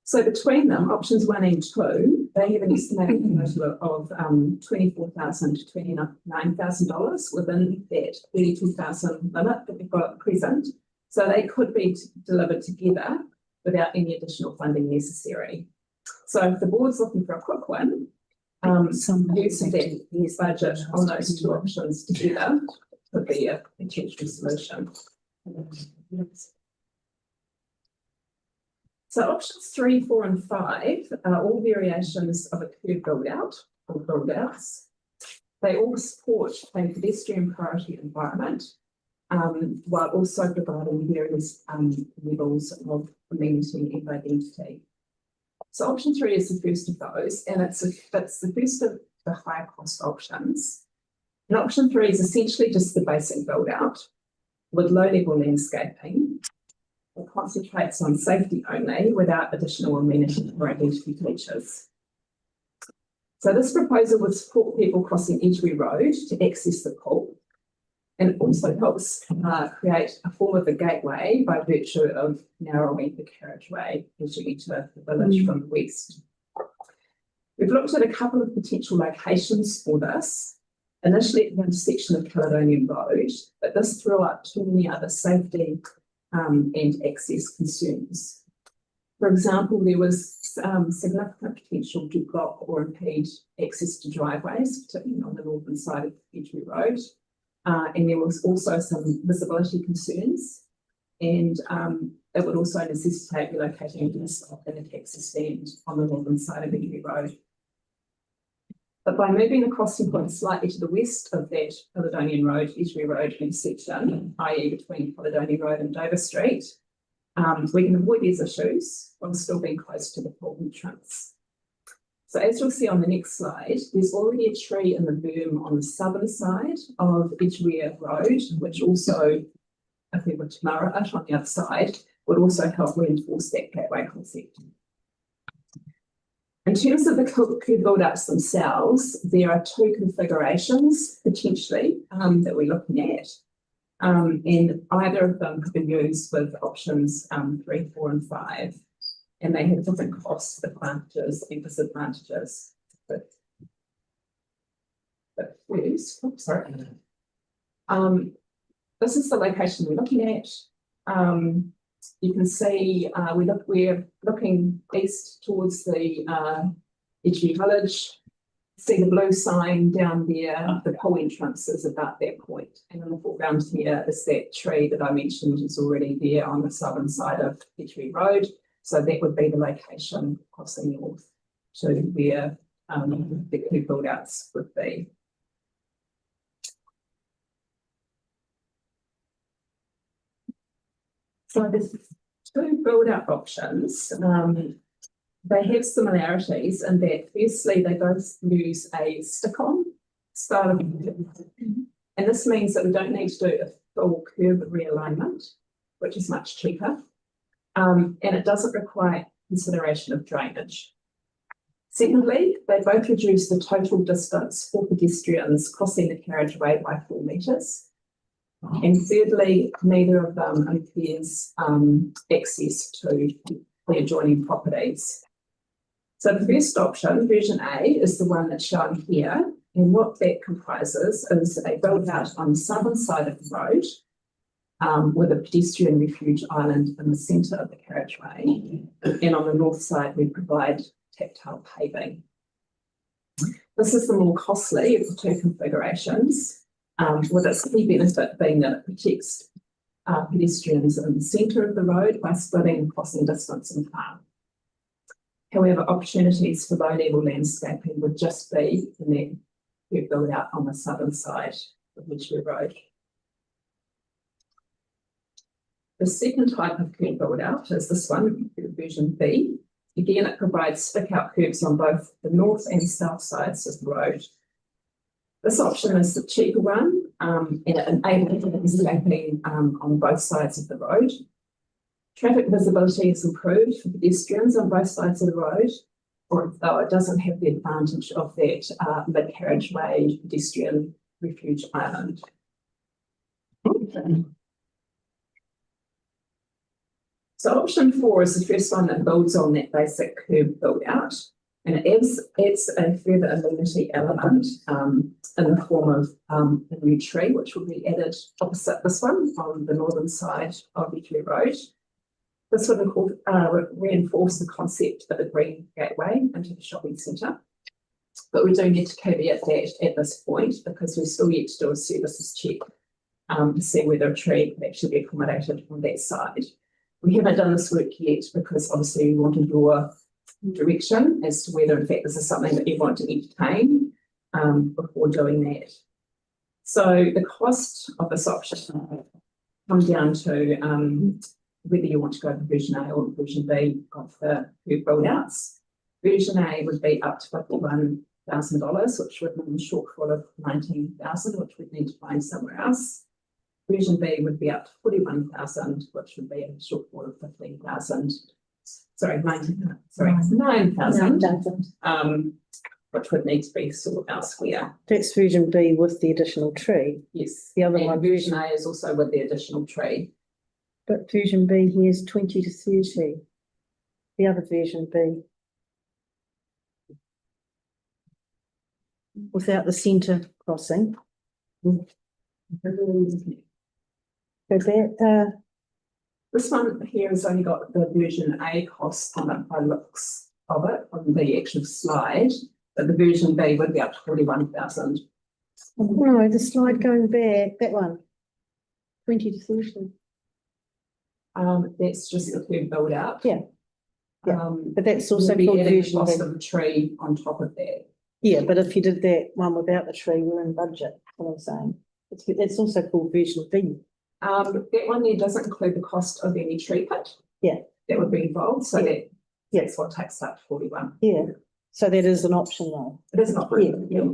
So between them, options 1 and 2, they have an estimated total of $24,000 to $29,000 within that $32,000 limit that we've got at present. So they could be delivered together without any additional funding necessary. So if the board's looking for a quick one, using that year's budget on those 2 options together could be a potential solution. So options 3, 4, and 5 are all variations of a curb build-out or build-outs. They all support a pedestrian priority environment, while also providing various levels of amenity and identity. So option 3 is the first of those, and it's the first of the higher cost options. And option 3 is essentially just the basic build-out with low-level landscaping. It concentrates on safety only without additional amenity or identity features. So this proposal would support people crossing Eatery Road to access the pool, and it also helps create a form of a gateway by virtue of narrowing the carriageway as you enter the village from the west. We've looked at a couple of potential locations for this, initially at the intersection of Caledonian Road, but this threw up too many other safety and access concerns. For example, there was significant potential to block or impede access to driveways, particularly on the northern side of Eatery Road. And there was also some visibility concerns, and it would also necessitate relocating the stop and a taxi stand on the northern side of Edgery Road. But by moving the crossing point slightly to the west of that Caledonian Road, Edgery Road intersection, i.e. between Caledonian Road and Dover Street, we can avoid these issues while still being close to the port entrance. So as you'll see on the next slide, there's already a tree in the berm on the southern side of Edgware Road, which also, if we were to mirror it on the other side, would also help reinforce that gateway concept. In terms of the curb build-outs themselves, there are two configurations potentially that we're looking at. And either of them could be used with options 3, 4, and 5. And they have different costs, advantages, and disadvantages. But first, oops, sorry. This is the location we're looking at. You can see we're looking east towards the Edgery Village. See the blue sign down there, the pole entrance is about that point. And in the foreground here is that tree that I mentioned is already there on the southern side of Edgery Road. So that would be the location crossing north to where the curb build-outs would be. So there's two build-out options. They have similarities in that firstly, they both use a stick-on style of, and this means that we don't need to do a full curb realignment, which is much cheaper. And it doesn't require consideration of drainage. Secondly, they both reduce the total distance for pedestrians crossing the carriageway by 4 metres. And thirdly, neither of them impairs access to the adjoining properties. So the first option, version A, is the one that's shown here. And what that comprises is a build-out on the southern side of the road, with a pedestrian refuge island in the centre of the carriageway. And on the north side, we provide tactile paving. This is the more costly of the two configurations, with its key benefit being that it protects pedestrians in the centre of the road by splitting the crossing distance in half. However, opportunities for low-level landscaping would just be in that curb build-out on the southern side of Edgery Road. The second type of curb build-out is this one, version B. Again, it provides stick-out curbs on both the north and south sides of the road. This option is the cheaper one, and it enables landscaping on both sides of the road. Traffic visibility is improved for pedestrians on both sides of the road, although it doesn't have the advantage of that mid-carriageway pedestrian refuge island. So option 4 is the first one that builds on that basic curb build out, and it adds a further amenity element in the form of a new tree, which will be added opposite this one on the northern side of Edgery Road. This would reinforce the concept of a green gateway into the shopping centre. But we do need to caveat that at this point because we're still yet to do a services check to see whether a tree can actually be accommodated on that side. We haven't done this work yet because obviously we wanted your direction as to whether in fact this is something that you want to entertain before doing that. So the cost of this option comes down to whether you want to go for version A or version B of the curb build-outs. Version A would be up to $51,000, which would mean a shortfall of $19,000, which we'd need to find somewhere else. Version B would be up to $41,000, which would be a shortfall of $15,000. Sorry, $9,000, which would need to be sought elsewhere. That's version B with the additional tree. Yes. The other and one, version A is also with the additional tree. But version B here is 20 to 30. The other version B. Without the centre crossing. This one here has only got the version A cost on it by looks of it on the actual slide, but the version B would be up to 41,000. No, the slide going back, that one. 20 to 30. That's just the curb build out. Yeah. Yeah, but that's also we'll be called adding the version cost B. of a tree on top of that. Yeah, but if you did that one without the tree, we're in budget, what I'm saying. It's also called version B. That one there doesn't include the cost of any tree pit. Yeah. That would be involved, so Yeah. that's what takes up 41. Yeah, so that is an option though. It is not. Yeah. Yeah.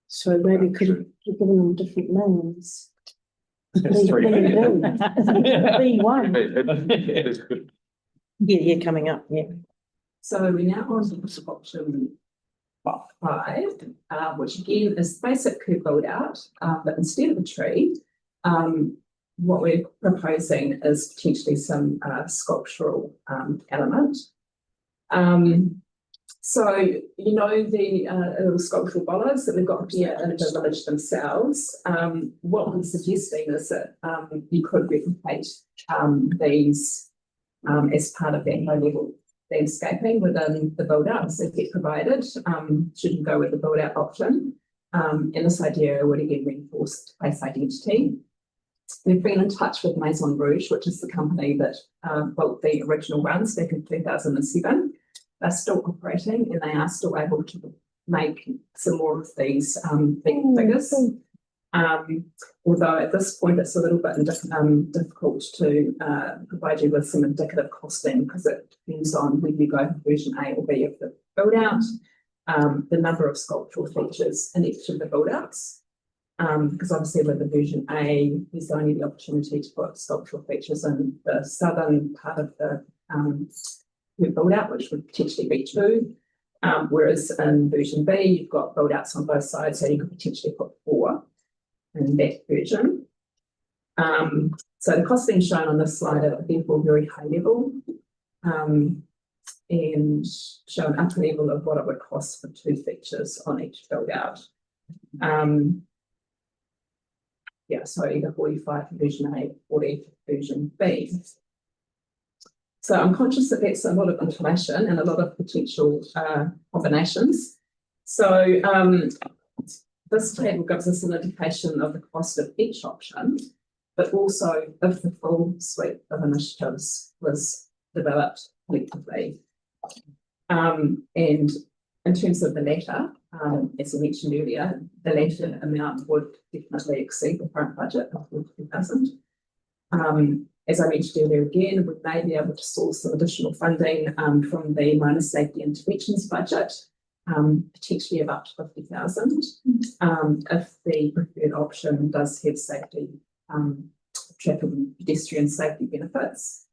So maybe could have given them different names. It's three. B1. Yeah, coming up, yeah. So we're now on to option 5, which again is basic curb build out, but instead of a tree, what we're proposing is potentially some sculptural element. So, you know, the little sculptural bollards that we've got here in the village themselves, what we're suggesting is that you could replicate these as part of that high level landscaping within the build out. So get provided, shouldn't go with the build out option. And this idea would again reinforce place identity. We've been in touch with Maison Rouge, which is the company that built the original ones back in 2007. They're still operating and they are still able to make some more of these big figures. Although at this point it's a little bit difficult to provide you with some indicative costing because it depends on whether you go for version A or B of the build out, the number of sculptural features in each of the build outs. Because obviously with the version A, there's only the opportunity to put sculptural features in the southern part of the build out, which would potentially be 2. Whereas in version B, you've got build outs on both sides, so you could potentially put 4 in that version. So the costing shown on this slide are therefore very high level and show an upper level of what it would cost for 2 features on each build out. Yeah, so either 45 for version A, 40 for version B. So I'm conscious that that's a lot of information and a lot of potential combinations. So this table gives us an indication of the cost of each option, but also if the full suite of initiatives was developed collectively. And in terms of the latter, as I mentioned earlier, the latter amount would definitely exceed the current budget of 40,000. As I mentioned earlier again, we may be able to source some additional funding from the minor safety interventions budget, potentially of up to 50,000, if the preferred option does have safety, traffic and pedestrian safety benefits.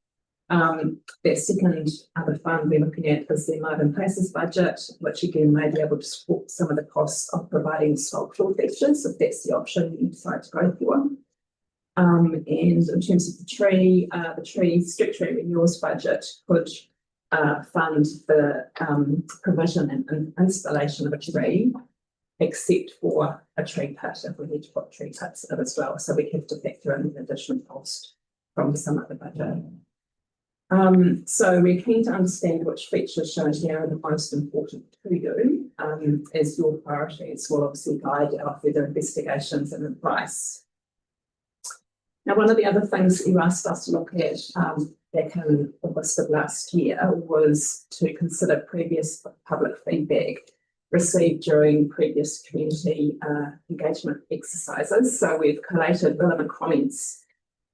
That second other fund we're looking at is the Mode and Places budget, which again may be able to support some of the costs of providing sculptural features, if that's the option you decide to go for. And in terms of the tree street tree renewals budget could fund the provision and installation of a tree, except for a tree pit if we need to put tree pits in as well. So we have to factor in the additional cost from some of the budget. So we're keen to understand which features shown here are the most important to you, as your priorities will obviously guide our further investigations and advice. Now, one of the other things that you asked us to look at back in August of last year was to consider previous public feedback received during previous community engagement exercises. So we've collated relevant comments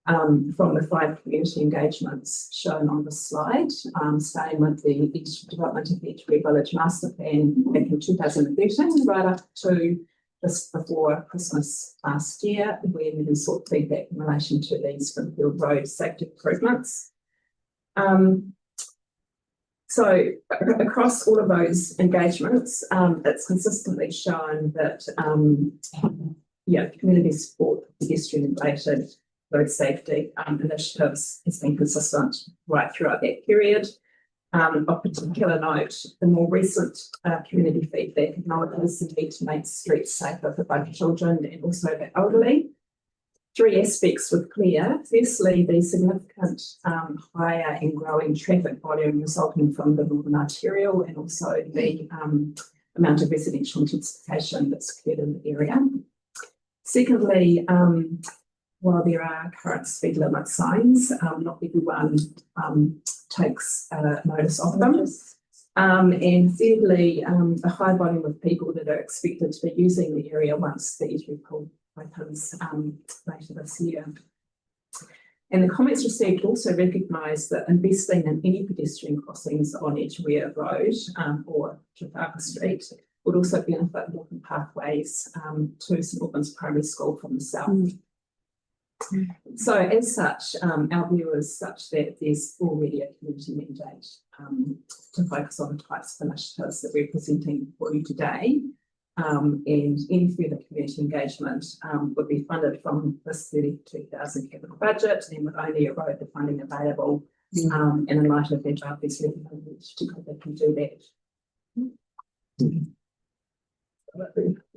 from the 5 community engagements shown on the slide, starting with the development of the Edgeware Village Master Plan back in 2013, right up to just before Christmas last year, when we sought feedback in relation to the Springfield Road safety improvements. So across all of those engagements, it's consistently shown that community support for pedestrian related road safety initiatives has been consistent right throughout that period. Of particular note, the more recent community feedback acknowledges the need to make streets safer for both children and also the elderly. 3 aspects were clear. Firstly, the significant higher and growing traffic volume resulting from the Northern Arterial and also the amount of residential intensification that's occurred in the area. Secondly, while there are current speed limit signs, not everyone takes notice of them. And thirdly, the high volume of people that are expected to be using the area once the Edgeware Pool opens later this year. And the comments received also recognise that investing in any pedestrian crossings on Edgeware Road or Trafalgar Street would also benefit walking pathways to St Albans Primary School from the south. So as such, our view is such that there's already a community mandate to focus on the types of initiatives that we're presenting for you today. And any further community engagement would be funded from this 32,000 capital budget and would only erode the funding available. And in light of that, obviously, they can do that.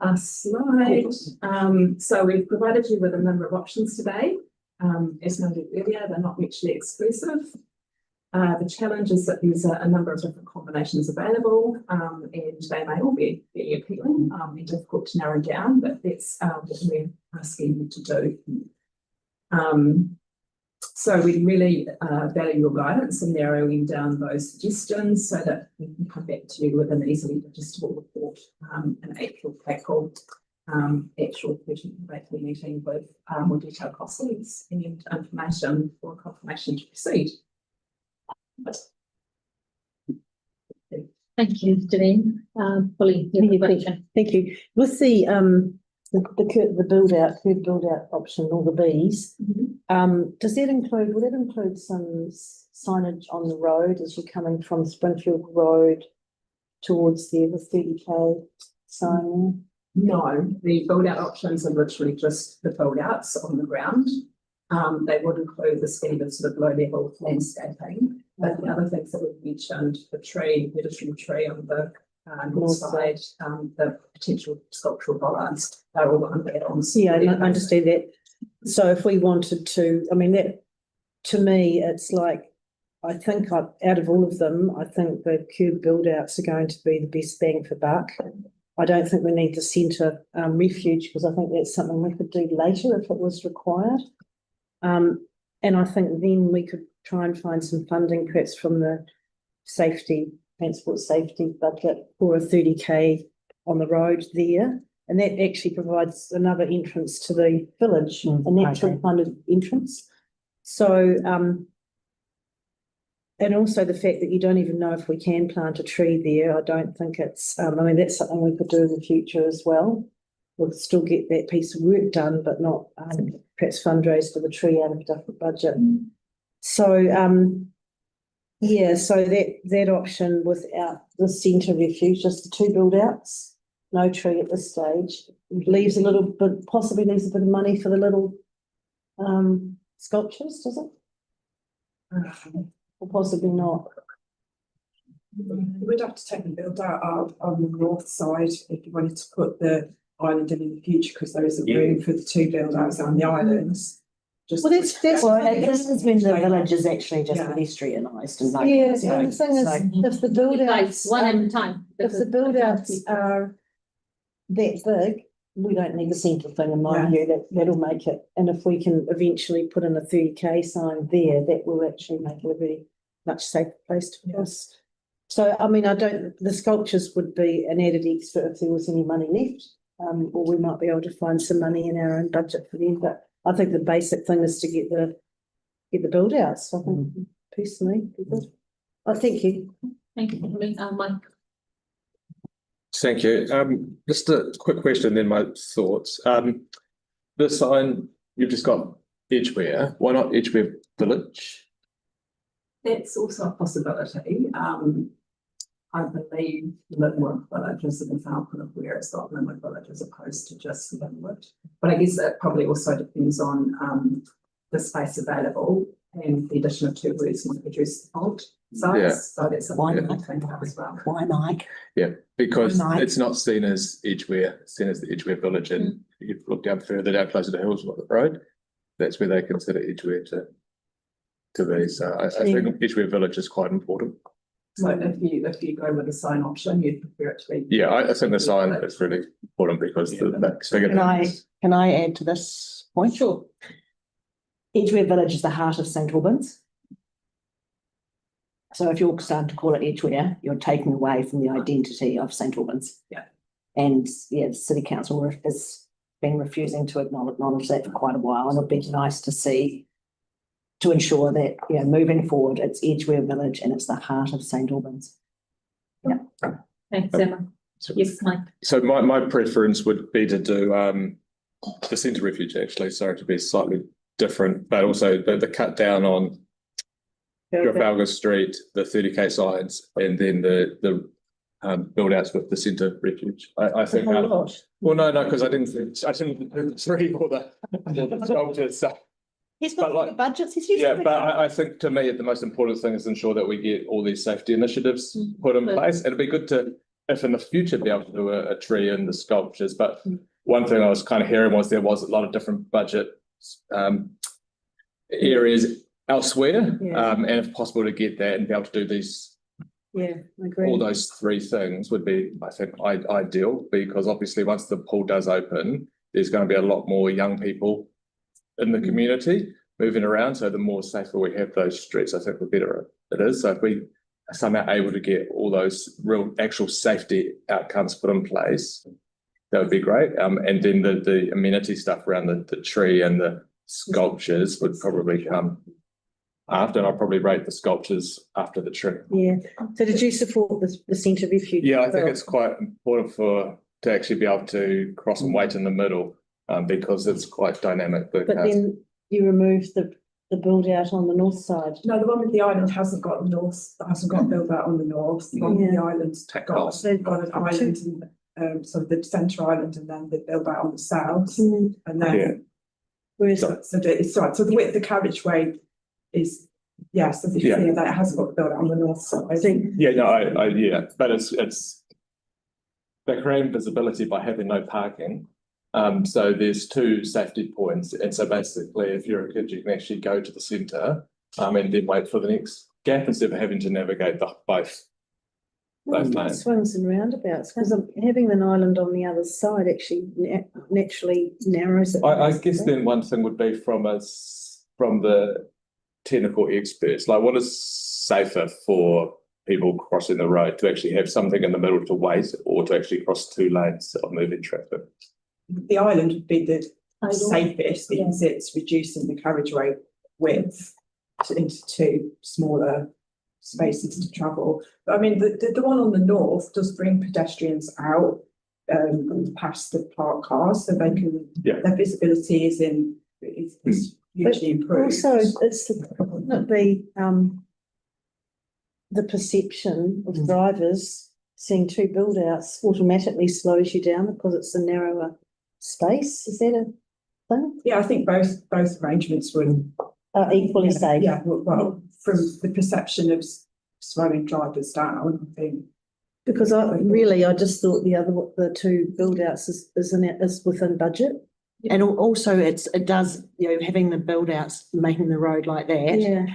A slide. So we've provided you with a number of options today. As noted earlier, they're not mutually exclusive. The challenge is that there's a number of different combinations available, and they may all be very appealing and difficult to narrow down, but that's what we're asking you to do. So we really value your guidance in narrowing down those suggestions so that we can come back to you with an easily digestible report, an actual practical, actual 13th of April meeting with more detailed costings and information for confirmation to proceed. Thank you, Janine. Polly, you have a question. Thank you. With the build out option, all the Bs, does that include, will that include some signage on the road as you're coming from Springfield Road towards there, the 30k sign? No, the build out options are literally just the build outs on the ground. They would include the standard sort of low level landscaping, but the other things that we've mentioned, the tree, the additional tree on the north side, the potential sculptural bollards, they're all under add-ons. Yeah, I understand that. So if we wanted to, I mean, that to me, it's like, I think out of all of them, I think the curb build outs are going to be the best bang for buck. I don't think we need the centre refuge because I think that's something we could do later if it was required. And I think then we could try and find some funding perhaps from the transport safety budget for a 30k on the road there. And that actually provides another entrance to the village, a natural kind of entrance. So, and also the fact that you don't even know if we can plant a tree there, I don't think it's, I mean, that's something we could do in the future as well. We'll still get that piece of work done, but not perhaps fundraise for the tree out of a different budget. So, yeah, so that option without the centre refuge, just the two build outs, no tree at this stage, leaves a little bit, possibly leaves a bit of money for the little sculptures, does it? Or possibly not. We'd have to take the build out on the north side if you wanted to put the island in the future, because there isn't room for the two build outs on the islands. Well, that's well, this has been the village is actually just pedestrianised and the thing is, if the build outs one at a time. If the build outs are that big, we don't need the central thing in my view, that'll make it. And if we can eventually put in a 30k sign there, that will actually make it a very much safer place to cross. So, I mean, the sculptures would be an added extra if there was any money left, or we might be able to find some money in our own budget for them. But I think the basic thing is to get the build outs. I think personally, oh, thank you. Thank you, Mike. Thank you. Just a quick question, then my thoughts. The sign, you've just got Edgeware. Why not Edgeware Village? That's also a possibility. I believe Linwood Village is an example of where it's got Linwood Village as opposed to just Linwood. But I guess that probably also depends on the space available and the addition of two words might reduce the font size. Yeah. So that's something to think about as well. Why, Mike? Yeah, because Mike. it's not seen as Edgeware, it's seen as the Edgeware Village, and you look down further down closer to Hillsborough Road, that's where they consider Edgeware to be. So I think Edgeware Village is quite important. So if you go with the sign option, you'd prefer it to be. Yeah, I think the sign is really important because the figure. Can I add to this point? Sure. Edgware Village is the heart of St Albans. So if you're starting to call it Edgware, you're taking away from the identity of St Albans. Yeah. And yeah, the city council has been refusing to acknowledge that for quite a while, and it'll be nice to see, to ensure that, you know, moving forward, it's Edgware Village and it's the heart of St Albans. Yeah. Thanks, Emma. Yes, Mike. So my preference would be to do the centre refuge, actually, sorry, to be slightly different, but also the cut down on Trafalgar Street, the 30k signs, and then the build outs with the centre refuge. I think well, no, because I didn't do the three or the sculptures. So. He's got like budgets. He's using but I think to me the most important thing is ensure that we get all these safety initiatives put in place. It'd be good to, if in the future, be able to do a tree and the sculptures. But one thing I was kind of hearing was there was a lot of different budget areas elsewhere, and if possible to get that and be able to do these. Yeah, I agree. All those three things would be, I think, ideal, because obviously once the pool does open, there's going to be a lot more young people in the community moving around. So the more safer we have those streets, I think the better it is. So if we are somehow able to get all those real actual safety outcomes put in place, that would be great. And then the amenity stuff around the tree and the sculptures would probably come after, and I'll probably rate the sculptures after the tree. Yeah. So did you support the centre refuge? Yeah, I think it's quite important to actually be able to cross and wait in the middle, because it's quite dynamic. But then you removed the build out on the north side. No, the one with the island hasn't got build out on the north. The one with the island's got an island in sort of the centre island, and then the build out on the south. And then so the width of the carriageway is so you see that it hasn't got the build out on the north side. Yeah, no, but it's they're creating visibility by having no parking. So there's two safety points, and so basically, if you're a kid, you can actually go to the centre, and then wait for the next gap instead of having to navigate both lanes. Swings and roundabouts, because having an island on the other side actually naturally narrows it. I guess then one thing would be from the technical experts, like what is safer for people crossing the road, to actually have something in the middle to wait, or to actually cross two lanes of moving traffic? The island would be the safest, because it's reducing the carriageway width into two smaller spaces to travel. But I mean, the one on the north does bring pedestrians out past the parked cars, so they can their visibility is hugely improved. Also, it's not the perception of drivers seeing two build outs automatically slows you down because it's a narrower space. Is that a thing? Yeah, I think both arrangements are equally safe. Yeah, well, from the perception of slowing drivers down, I think. Because I just thought the two build outs is within budget. And also it does, having the build outs, making the road like that,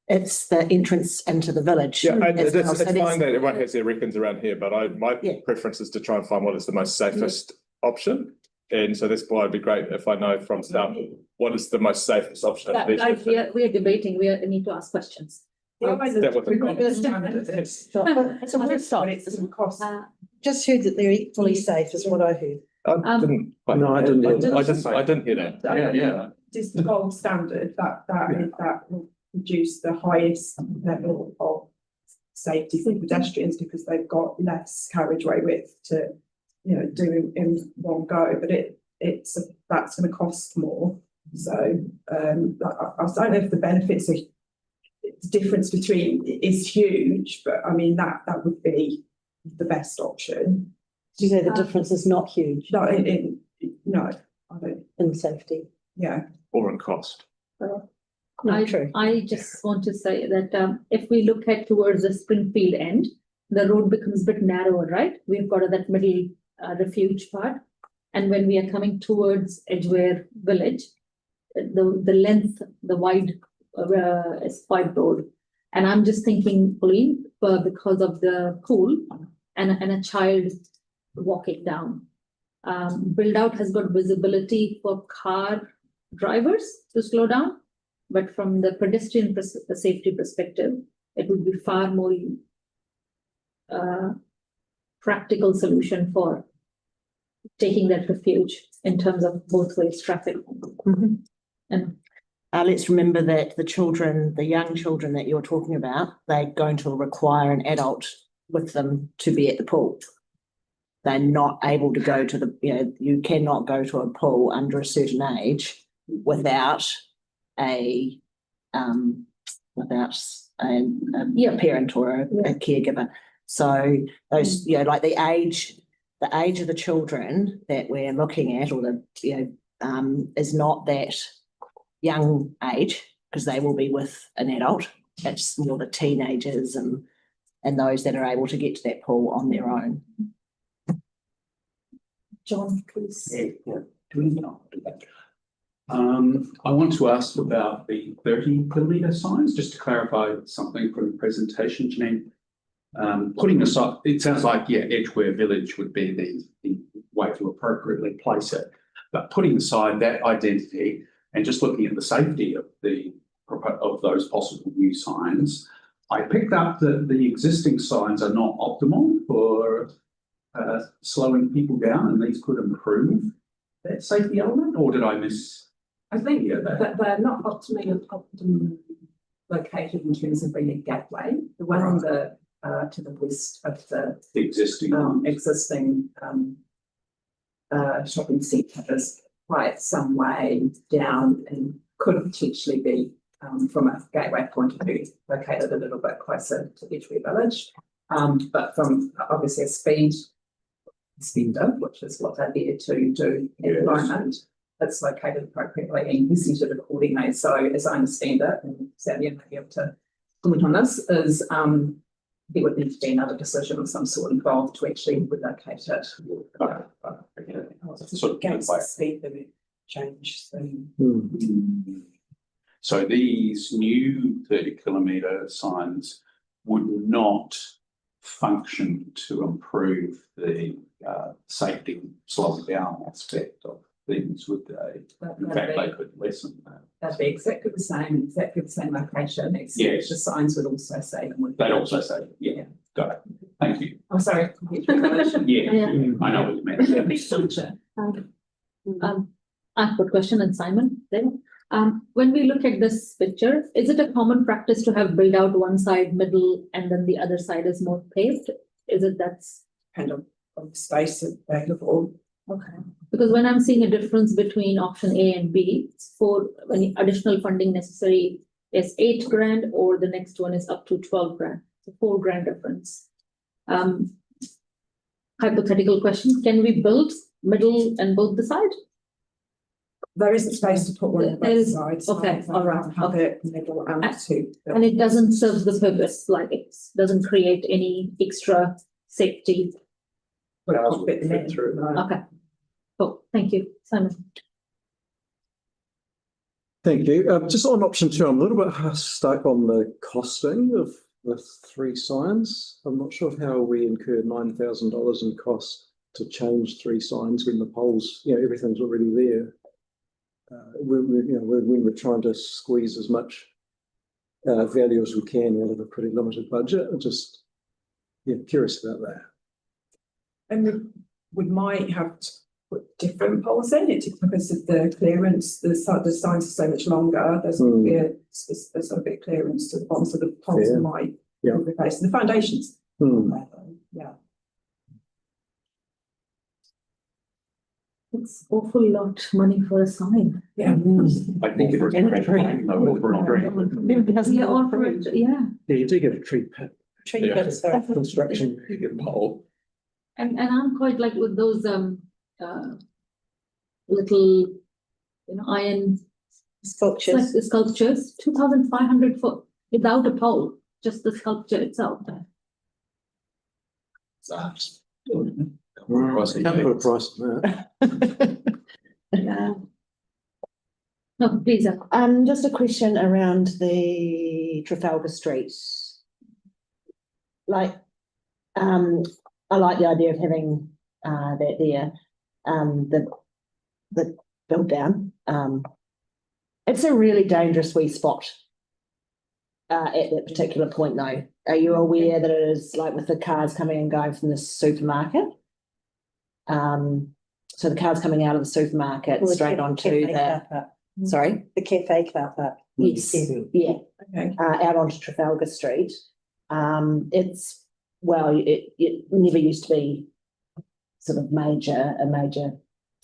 it's the entrance into the village. Yeah, it's fine that everyone has their reckons around here, but my preference is to try and find what is the most safest option. And so that's why it'd be great if I know from staff what is the most safest option. We are debating, we need to ask questions. It's a weird stop. Just heard that they're equally safe, is what I heard. I didn't hear that. Yeah. It's the gold standard that will produce the highest level of safety for pedestrians, because they've got less carriageway width to do in one go. But that's going to cost more. So I don't know if the benefits are the difference between is huge, but I mean that would be the best option. Do you say the difference is not huge? No, no, I don't. In safety. Yeah. Or in cost. I just want to say that if we look at towards the Springfield end, the road becomes a bit narrower, right? We've got that middle refuge part. And when we are coming towards Edgware Village, the length, the wide is quite broad. And I'm just thinking, Pauline, because of the pool and a child walking down. Build out has got visibility for car drivers to slow down, but from the pedestrian safety perspective, it would be far more practical solution for taking that refuge in terms of both ways traffic. And let's remember that the young children that you're talking about, they're going to require an adult with them to be at the pool. They're not able to go to you cannot go to a pool under a certain age without a parent or a caregiver. So those, like the age of the children that we're looking at, or is not that young age, because they will be with an adult. It's more the teenagers and those that are able to get to that pool on their own. John, please. I want to ask about the 30-kilometre signs, just to clarify something from the presentation, Janine. Putting aside, it sounds like, Edgware Village would be the way to appropriately place it. But putting aside that identity and just looking at the safety of those possible new signs, I picked up that the existing signs are not optimal for slowing people down, and these could improve that safety element, or did I miss? I think that they're not optimally located in terms of being a gateway. The one on the to the west of the existing shopping centre is quite some way down and could potentially be, from a gateway point of view, located a little bit closer to Edgware Village. But from obviously a speed spender, which is what they're there to do at the moment, it's located appropriately and you set it accordingly. So as I understand it, and Sally may be able to comment on this, is there would need to be another decision of some sort involved to actually relocate it. Speed limit change. So these new 30-kilometre signs would not function to improve the safety slowing down aspect of things, would they? In fact, they could lessen that. That'd be exactly the same location, except the signs would also say them. They'd also say, got it. Thank you. I'm sorry. I know what you meant. I have a question, and Simon then. When we look at this picture, is it a common practice to have built out one side middle and then the other side is more paved? Is it that's kind of space available? Okay, because when I'm seeing a difference between option A and B, for when additional funding necessary is 8 grand, or the next one is up to 12 grand, so 4 grand difference. Hypothetical question: can we build middle and both the side? There isn't space to put one on both sides. Okay, all right. Have it middle and two. And it doesn't serve the purpose, like it doesn't create any extra safety. Okay. Cool. Thank you, Simon. Thank you. Just on option 2, I'm a little bit stuck on the costing of the 3 signs. I'm not sure how we incurred $9,000 in cost to change 3 signs when the poles, everything's already there. When we're trying to squeeze as much value as we can out of a pretty limited budget. I'm just curious about that. And we might have to put different poles in it because of the clearance. The signs are so much longer. There's a bit clearance to the bottom, so the poles might be replaced. And the foundations. It's awful lot money for a sign. I think it was you do get a tree pit. Construction pole. And I'm quite like with those little iron sculptures, 2,500 foot without a pole, just the sculpture itself. Can't put a price on that. No, please. Just a question around the Trafalgar Street. I like the idea of having that there, the build down. It's a really dangerous wee spot. At that particular point though, are you aware that it is like with the cars coming and going from the supermarket? So the cars coming out of the supermarket straight onto the, sorry? The cafe car park. Yes, yeah, Okay. out onto Trafalgar Street. It's, well, it never used to be sort of a major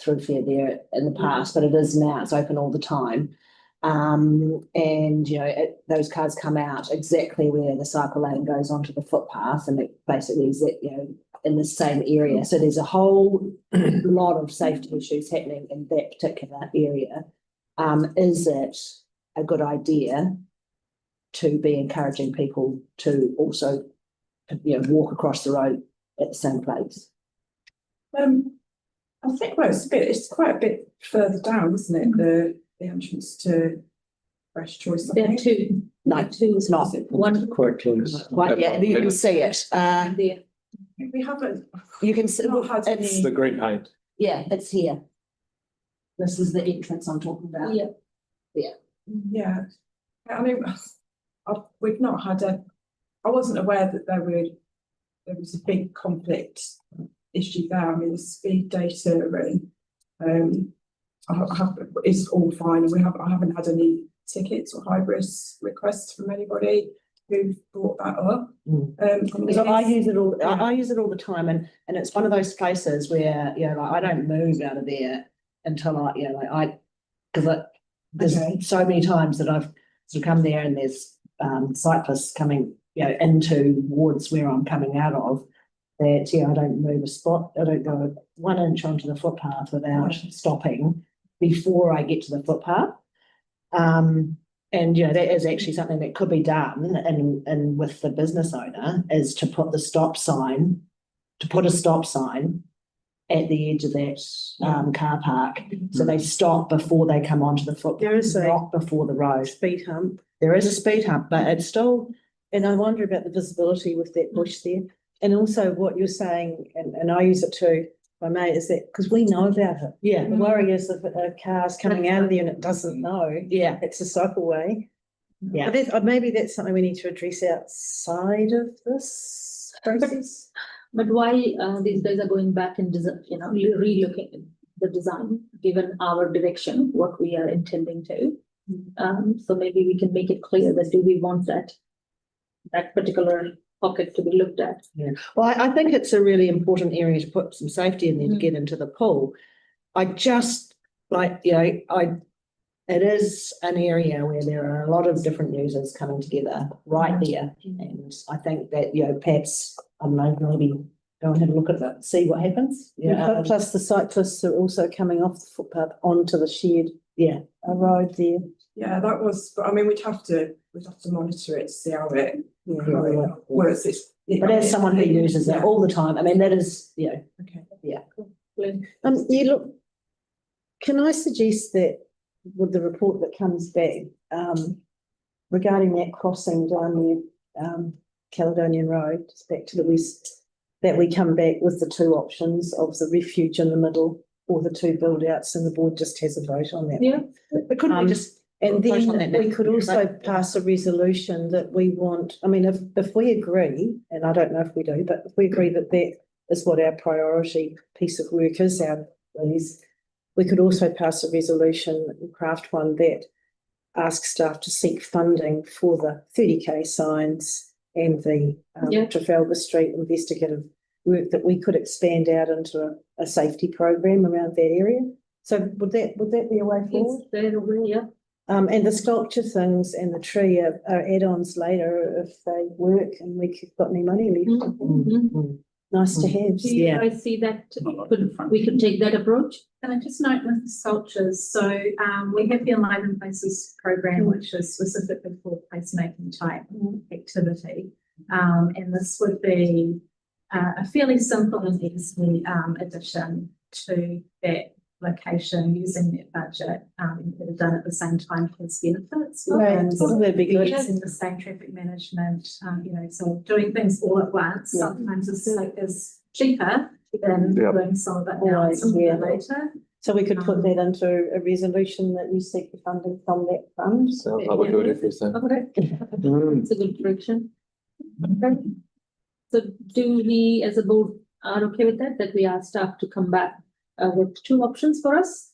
thoroughfare there in the past, but it is now. It's open all the time. And you know, those cars come out exactly where the cycle lane goes onto the footpath, and it basically is that, you know, in the same area. So there's a whole lot of safety issues happening in that particular area. Is it a good idea to be encouraging people to also, you know, walk across the road at the same place? I think, well, it's quite a bit further down, isn't it? The entrance to Fresh Choice. There are two. No, it's not. One. Quite close. Quite, yeah, you can see it. There. We haven't. You can see, Not had it's, any- The green paint. yeah, it's here. This is the entrance I'm talking about. Yeah. Yeah, I mean, we've not had I wasn't aware that there was a big conflict issue there. I mean, the speed data and is all fine, and I haven't had any tickets or high-risk requests from anybody who brought that up. So I use it all. I use it all the time, and it's one of those places where, you know, like, I don't move out of there until I, you know, like because there's so many times that I've sort of come there and there's cyclists coming, you know, into wards where I'm coming out of. That, yeah, I don't move a spot. I don't go 1 inch onto the footpath without stopping before I get to the footpath. And, you know, that is actually something that could be done, and with the business owner, is to put a stop sign at the edge of that car park. So they stop before they come onto the footpath, not before the road. Speed hump. There is a speed hump, but it's still, And I wonder about the visibility with that bush there. And also what you're saying, and I use it too, if I may, is that because we know about it. yeah, The worry is if a car's coming out of there and it doesn't know, yeah, it's a cycleway. yeah. But maybe that's something we need to address outside of this process. But why these guys are going back and you know, relooking at the design, given our direction, what we are intending to. So maybe we can make it clear that do we want that particular pocket to be looked at. Yeah. Well, I think it's a really important area to put some safety in there to get into the pool. I just like, you know, it is an area where there are a lot of different users coming together right there. And I think that, you know, perhaps, I don't know, maybe go and have a look at that, see what happens. Yeah. Plus the cyclists are also coming off the footpath onto the shared Yeah. a road there. Yeah, that was. But I mean, we'd have to monitor it to see how it works. But as someone who uses it all the time, I mean, that is, you know. Okay. Yeah. You look, can I suggest that with the report that comes back, regarding that crossing down the Caledonian Road, just back to the west, that we come back with the two options of the refuge in the middle or the two build outs, and the board just has a vote on that. Yeah. But couldn't we just, and vote on then that we now? could also pass a resolution that we want, I mean, if we agree, and I don't know if we do, but if we agree that that is what our priority piece of work is, we could also pass a resolution and craft one that asks staff to seek funding for the 30k signs and the Trafalgar Street investigative work that we could expand out into a safety program around that area. So would that be a way forward? Is there a way, yeah. And the sculpture things and the tree are add-ons later if they work and we've got any money left. Nice to have. Do you guys see that we could take that approach? Can I just note with the sculptures, so we have the Enliven Places program, which is specifically for placemaking type activity. And this would be a fairly simple and easy addition to that location using that budget. You could have done at the same time as benefits. That'd be good. Using the same traffic management, you know, so doing things all at once sometimes is cheaper than doing some of it now and some of it later. So we could put that into a resolution that you seek the funding from that fund. Sounds like we're good everything. Okay. It's a good direction. Okay. So do we, as a board, are okay with that we ask staff to come back with two options for us?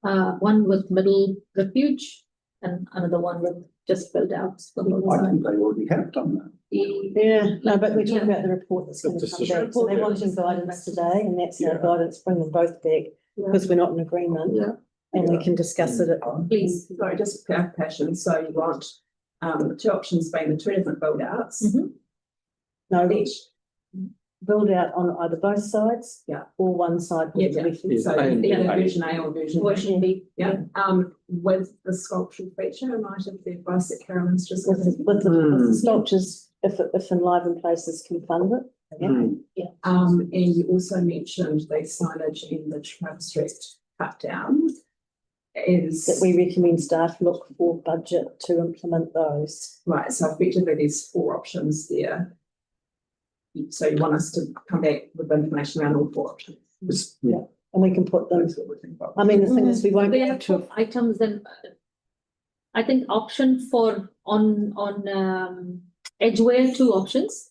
One with middle refuge and another one with just build outs. I think they already have done that. Yeah, no, but we're talking about the report that's going to come Decision. back. So they're wanting guidance today, and that's our guidance, bring them both back, because we're not in agreement. Yeah. And we can discuss it. Please, sorry, just for clarification, so you want two options being the two different build outs. No, Each, build out on either both sides. Yeah. Or one side. with yeah, refuge. so A and B. either version A or version B. Version B. Yeah, with the sculptural feature, I might have the advice that Carolyn's just. With the sculptures, if Enliven Places can fund it. Yeah. And you also mentioned the signage in the Trav Street cut down is. That we recommend staff look for budget to implement those. Right, so effectively there's four options there. So you want us to come back with information around all four options? Yeah, and we can put them, I mean, the thing is, we won't be We able have to. two items and I think option for on Edgeware, two options.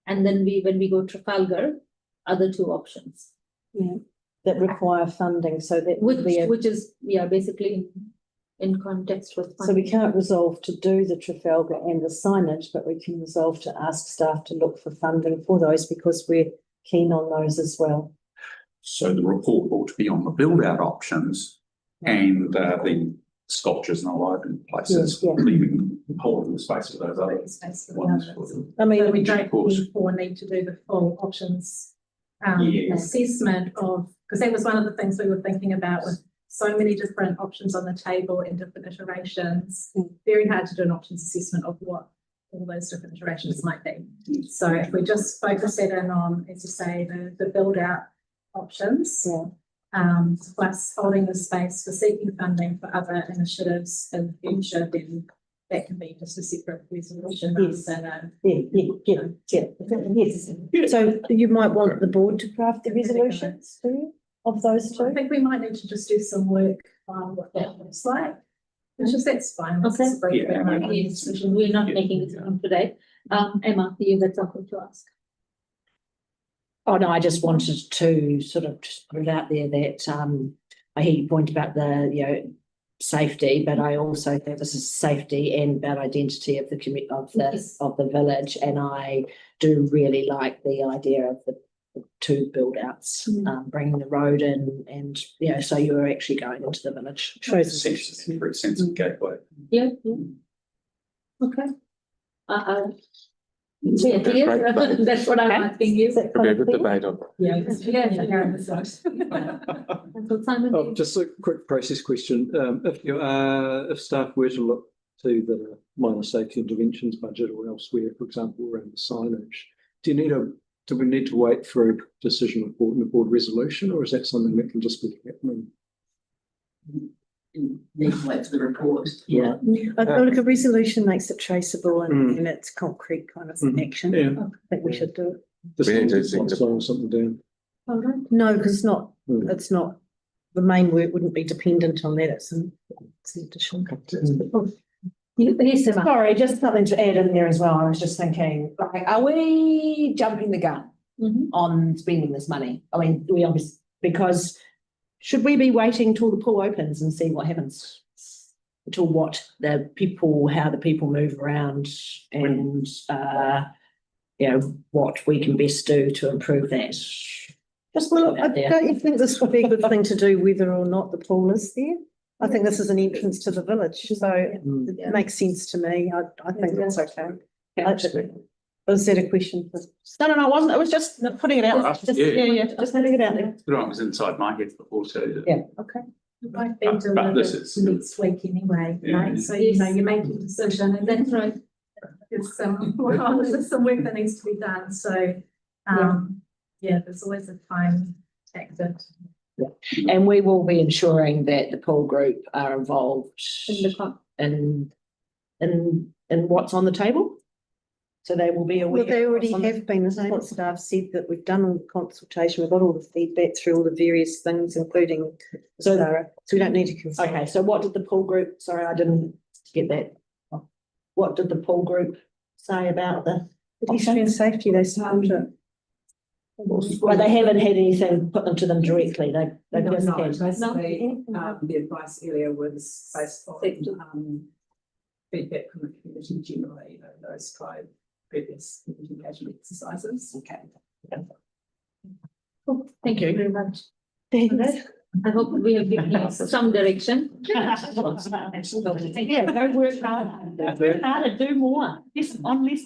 And then when we go Trafalgar, other two options. Yeah, that require funding, so that Which, would be which is, yeah, basically in context with. so we can't resolve to do the Trafalgar and the signage, but we can resolve to ask staff to look for funding for those because we're keen on those as well. So the report ought to be on the build out options and the sculptures and Enliven Places, Yeah, yeah. leaving holding the space for those other ones. I mean, So we Of don't course. therefore need to do the full options Yes. assessment of, because that was one of the things we were thinking about with so many different options on the table in different iterations. Very hard to do an options assessment of what all those different iterations might be. So if we just focus that in on, as you say, the build out options. Plus holding the space for seeking funding for other initiatives in the future, then that can be just a separate resolution. Yes. Rather Yeah. Yes. So you might want the board to craft the resolutions, do you, of those I two? think we might need to just do some work on what that looks like. It's just, that's fine. Okay. It's a brief Yeah. decision. We're not Yeah. making this one today. Emma, you got something to ask? Oh, no, I just wanted to sort of just put it out there that I hear you point about the, safety, but I also think this is safety and about identity of the Yes. of the village. And I do really like the idea of the two build outs, bringing the road in and, so you're actually going into the village. Shows Very sensitive gateway. Yeah. Okay. Yeah, Great debate. that's what I'm asking you. Could be a good debate on. So Simon, Oh, just a quick process question. If staff were to look to the minor safety interventions budget or elsewhere, for example, around the signage, do we need to wait for a decision report and a board resolution, or is that something that can just be happening? Need to wait for the report. Yeah. Look, a resolution makes it traceable and it's concrete kind of action. Yeah. I think we should do it. Just We need to sign something down. all right. No, because it's not, the main work wouldn't be dependent on that. It's an additional. Yes, Emma. Sorry, just something to add in there as well. I was just thinking, like, are we jumping the gun on spending this money? I mean, we obviously, because should we be waiting till the pool opens and see what happens? Till how the people move around and, what we can best do to improve that. Just Well, put it out there. don't you think this would be a good thing to do whether or not the pool is there? I think this is an entrance to the village, so it makes sense to me. I think that's okay. Was that a question? No, it wasn't. It was just putting it out. Just- Just, yeah. just putting it out there. It was inside my head before too. Yeah. Okay. Might be But this delivered is- next week anyway, Yeah. right? So, you're making a decision and that's right. There's there's some work that needs to be done, so, there's always a time factor. And we will be ensuring that the pool group are involved In the in what's on the table. So they will be aware. Well, they already on the- have been, this is what staff said, that we've done all the consultation, we've got all the feedback through all the various things, including So- Sarah, so we don't need to consult. Okay, so what did the pool group, sorry, I didn't get that. What did the pool group say about the? History and safety, they support it. Well, they haven't had anything put into them directly, they've No, just no, had. basically, the advice earlier was based on, feedback from the community generally, you know, those 5 previous community engagement exercises. Okay. Thank you very much. Thanks. I hope we have given you some direction. Yeah, go work harder. Work harder, do more. Yes, on less.